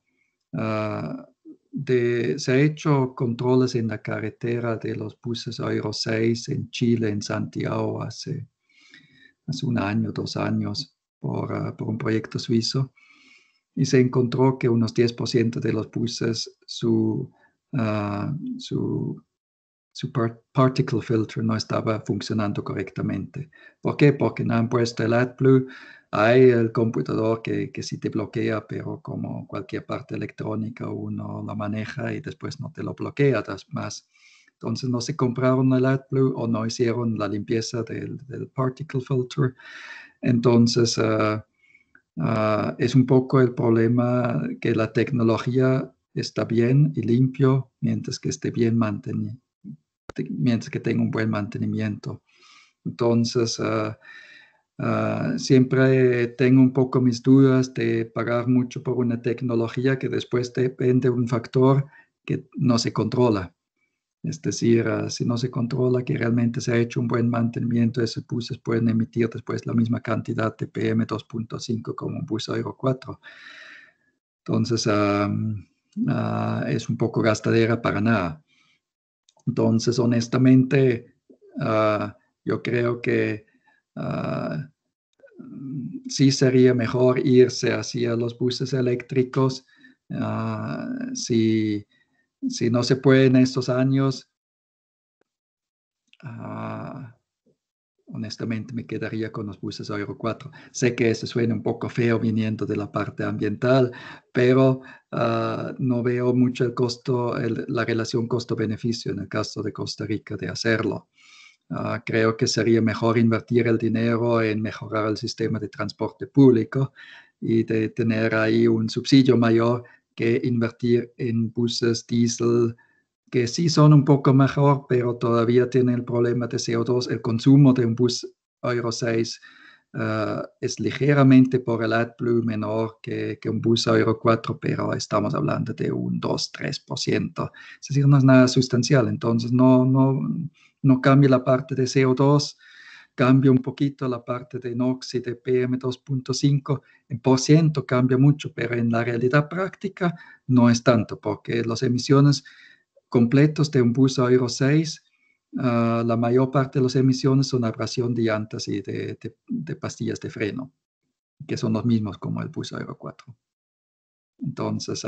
Se ha hecho controles en la carretera de los buses Euro 6 en Chile, en Santiago, hace 1 año, 2 años, por un proyecto suizo, y se encontró que unos 10% de los buses su particle filter no estaba funcionando correctamente. ¿Por qué? Porque no han puesto el AdBlue. Hay el computador que sí te bloquea, pero como cualquier parte electrónica uno la maneja y después no te lo bloquea más. Entonces no se compraron el AdBlue o no hicieron la limpieza del particle filter. Entonces es un poco el problema que la tecnología está bien y limpio mientras que esté bien mantenido, mientras que tenga un buen mantenimiento. Entonces, siempre tengo un poco mis dudas de pagar mucho por una tecnología que después depende de un factor que no se controla. Es decir, si no se controla que realmente se ha hecho un buen mantenimiento, esos buses pueden emitir después la misma cantidad de PM2.5 como un bus Euro 4. Entonces, es un poco gastadera para nada. Entonces, honestamente, yo creo que sí sería mejor irse hacia los buses eléctricos. Si no se puede en estos años, honestamente me quedaría con los buses Euro 4. Sé que eso suena un poco feo viniendo de la parte ambiental, pero no veo mucho el costo, la relación costo-beneficio en el caso de Costa Rica de hacerlo. Creo que sería mejor invertir el dinero en mejorar el sistema de transporte público y de tener ahí un subsidio mayor que invertir en buses diésel que sí son un poco mejor, pero todavía tienen el problema de CO2. El consumo de un bus Euro 6 es ligeramente por el AdBlue menor que un bus Euro 4, pero estamos hablando de un 2-3%. Es decir, no es nada sustancial. Entonces, no cambia la parte de CO2, cambia un poquito la parte de NOx y de PM2.5. En por ciento cambia mucho, pero en la realidad práctica no es tanto, porque las emisiones completos de un bus Euro 6, la mayor parte de las emisiones son abrasión de llantas y de pastillas de freno, que son los mismos como el bus Euro 4. Entonces,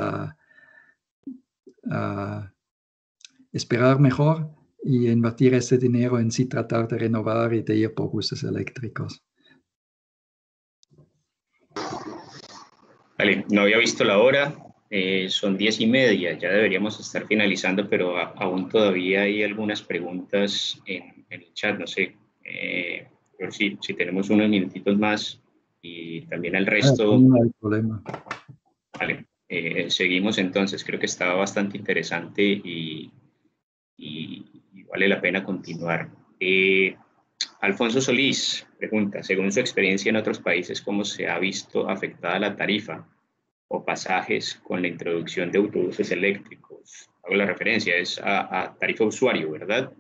esperar mejor y invertir ese dinero en sí tratar de renovar y de ir por buses eléctricos. Vale, no había visto la hora. Son 10:30, ya deberíamos estar finalizando, pero aún todavía hay algunas preguntas en el chat, no sé, pero si tenemos unos minutitos más y también el resto. No hay problema. Vale, seguimos entonces, creo que estaba bastante interesante y vale la pena continuar. Alfonso Solís pregunta, según su experiencia en otros países, ¿cómo se ha visto afectada la tarifa o pasajes con la introducción de autobuses eléctricos? Hago la referencia, es a tarifa usuario, ¿verdad?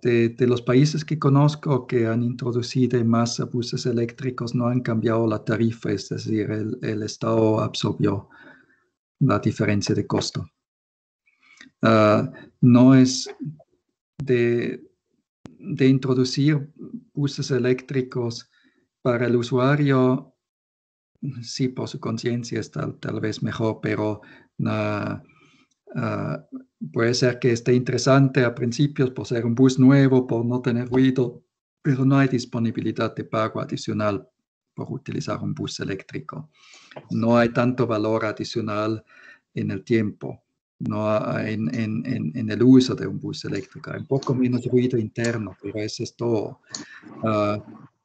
De los países que conozco que han introducido más buses eléctricos no han cambiado la tarifa, es decir, el Estado absorbió la diferencia de costo. No es de introducir buses eléctricos para el usuario, sí, por su conciencia es tal vez mejor, pero puede ser que esté interesante a principios por ser un bus nuevo, por no tener ruido, pero no hay disponibilidad de pago adicional por utilizar un bus eléctrico. No hay tanto valor adicional en el tiempo, no en el uso de un bus eléctrico. Hay un poco menos ruido interno, pero eso es todo.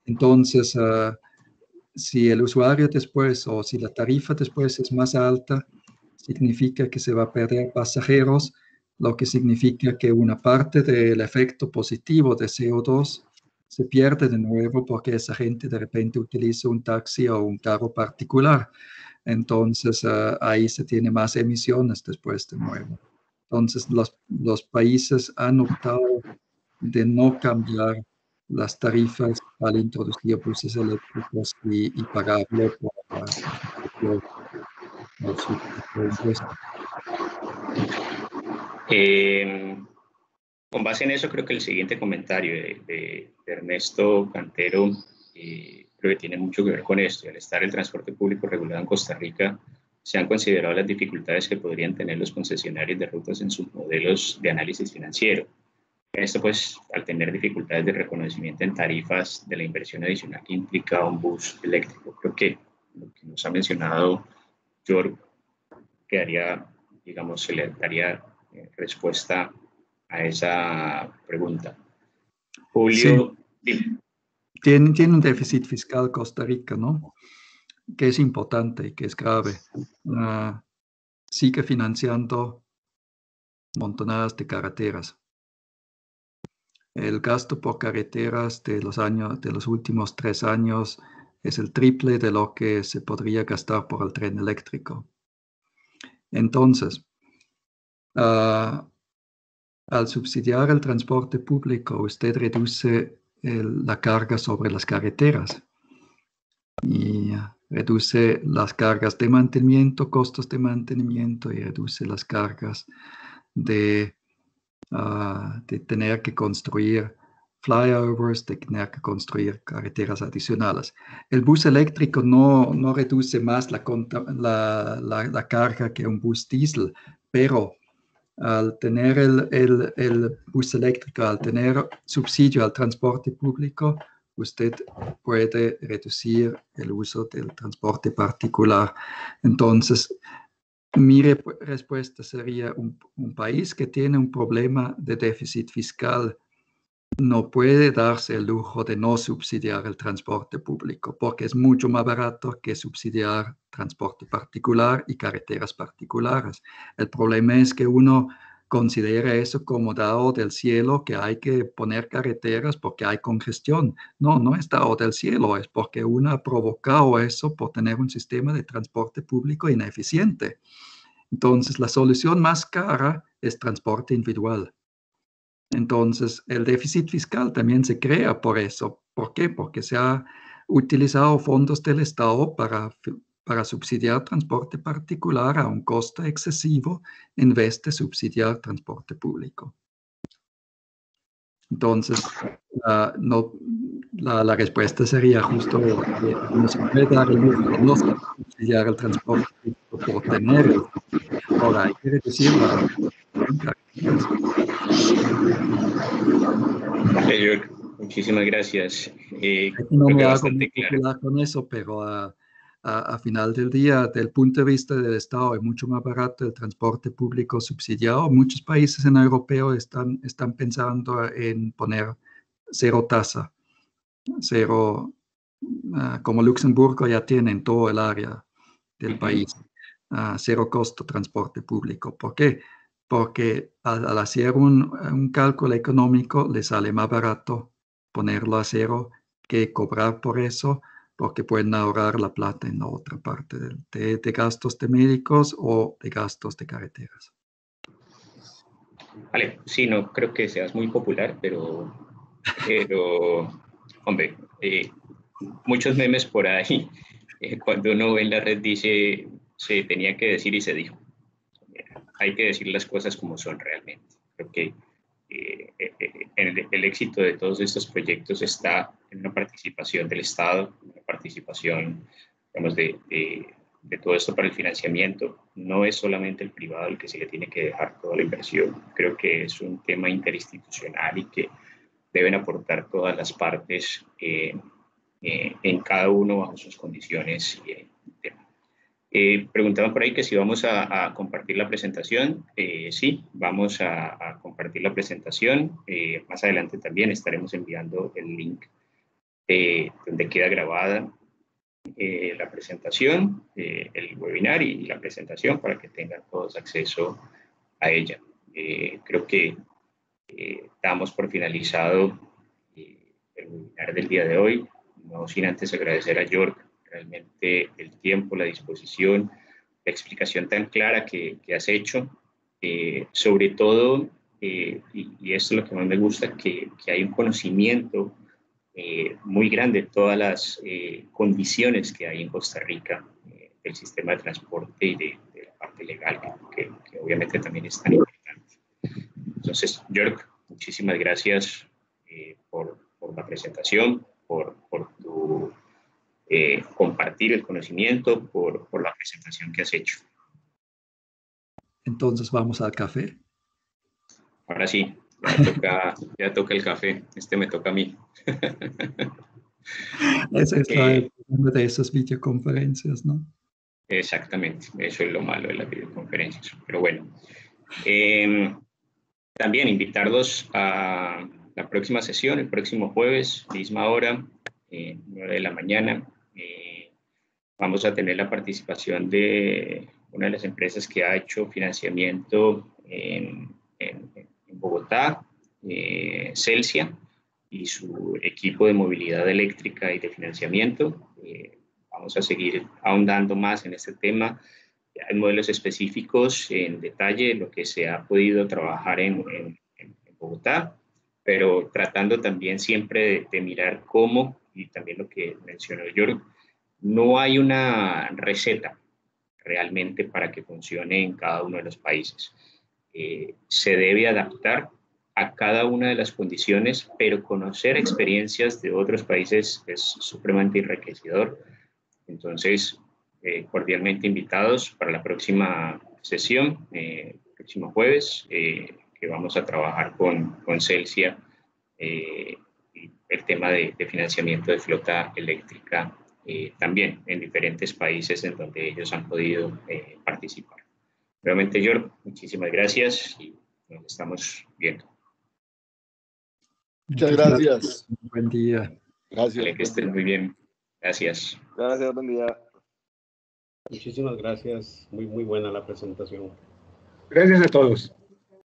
Entonces, si el usuario después o si la tarifa después es más alta, significa que se va a perder pasajeros lo que significa que una parte del efecto positivo de CO2 se pierde de nuevo porque esa gente de repente utiliza un taxi o un carro particular. Entonces, ahí se tiene más emisiones después de nuevo. Entonces, los países han optado de no cambiar las tarifas al introducir buses eléctricos y pagarlo por su impuesto. Con base en eso, creo que el siguiente comentario de Ernesto Cantero creo que tiene mucho que ver con esto. Al estar el transporte público regulado en Costa Rica, se han considerado las dificultades que podrían tener los concesionarios de rutas en sus modelos de análisis financiero. Esto, pues, al tener dificultades de reconocimiento en tarifas de la inversión adicional que implica un bus eléctrico. Creo que lo que nos ha mencionado George quedaría, digamos, se le daría respuesta a esa pregunta. Julio, sí. Tiene un déficit fiscal Costa Rica, ¿no? Que es importante y que es grave. Sigue financiando montonadas de carreteras. El gasto por carreteras de los últimos 3 años es el triple de lo que se podría gastar por el tren eléctrico. Entonces, al subsidiar el transporte público, usted reduce la carga sobre las carreteras y reduce las cargas de mantenimiento, costos de mantenimiento, y reduce las cargas de tener que construir flyovers, de tener que construir carreteras adicionales. El bus eléctrico no reduce más la carga que un bus diésel, pero al tener el bus eléctrico, al tener subsidio al transporte público, usted puede reducir el uso del transporte particular. Entonces, mi respuesta sería un país que tiene un problema de déficit fiscal no puede darse el lujo de no subsidiar el transporte público porque es mucho más barato que subsidiar transporte particular y carreteras particulares. El problema es que uno considera eso como dado del cielo, que hay que poner carreteras porque hay congestión. No es dado del cielo, es porque uno ha provocado eso por tener un sistema de transporte público ineficiente. Entonces, la solución más cara es transporte individual. Entonces, el déficit fiscal también se crea por eso. ¿Por qué? Porque se ha utilizado fondos del Estado para subsidiar transporte particular a un costo excesivo en vez de subsidiar transporte público. Entonces, la respuesta sería justo que no se puede dar el lujo de no subsidiar el transporte público por tenerlo. Ahora, hay que reducirlo. Muchísimas gracias. No me hago muy popular con eso, pero a final del día, desde el punto de vista del Estado, es mucho más barato el transporte público subsidiado. Muchos países en europeo están pensando en poner cero tasa, cero, como Luxemburgo ya tiene en todo el área del país, cero costo transporte público. ¿Por qué? Porque al hacer un cálculo económico le sale más barato ponerlo a cero que cobrar por eso, porque pueden ahorrar la plata en la otra parte de gastos de médicos o de gastos de carreteras. Vale, sí, no creo que seas muy popular, pero hombre, muchos memes por ahí, cuando uno ve en la red dice, se tenía que decir y se dijo. Hay que decir las cosas como son realmente. Creo que el éxito de todos estos proyectos está en una participación del Estado, una participación, digamos, de todo esto para el financiamiento. No es solamente el privado el que se le tiene que dejar toda la inversión. Creo que es un tema interinstitucional y que deben aportar todas las partes en cada uno bajo sus condiciones. Preguntaban por ahí que si vamos a compartir la presentación. Sí, vamos a compartir la presentación. Más adelante también estaremos enviando el link donde queda grabada la presentación, el webinar y la presentación para que tengan todos acceso a ella. Creo que damos por finalizado el webinar del día de hoy, no sin antes agradecer a Jörg realmente el tiempo, la disposición, la explicación tan clara que has hecho, sobre todo, y esto es lo que más me gusta, que hay un conocimiento muy grande de todas las condiciones que hay en Costa Rica del sistema de transporte y de la parte legal, que obviamente también es tan importante. Entonces, Jörg, muchísimas gracias por la presentación, por tu compartir el conocimiento, por la presentación que has hecho. Entonces vamos al café. Ahora sí, ya toca el café. Este me toca a mí. Ese es el problema de esas videoconferencias, ¿no? Exactamente, eso es lo malo de las videoconferencias. Pero bueno, también invitarlos a la próxima sesión, el próximo jueves, misma hora, 9 de la mañana. Vamos a tener la participación de una de las empresas que ha hecho financiamiento en Bogotá, Celsia, y su equipo de movilidad eléctrica y de financiamiento. Vamos a seguir ahondando más en este tema. Hay modelos específicos en detalle, lo que se ha podido trabajar en Bogotá, pero tratando también siempre de mirar cómo, y también lo que mencionó Jörg, no hay una receta realmente para que funcione en cada uno de los países. Se debe adaptar a cada una de las condiciones, pero conocer experiencias de otros países es supremamente enriquecedor. Entonces, cordialmente invitados para la próxima sesión, próximo jueves, que vamos a trabajar con Celsia y el tema de financiamiento de flota eléctrica también en diferentes países en donde ellos han podido participar. Nuevamente, Jörg, muchísimas gracias y nos estamos viendo. Muchas gracias. Buen día. Gracias. Vale, que estén muy bien. Gracias. Gracias, buen día. Muchísimas gracias. Muy buena la presentación. Gracias a todos.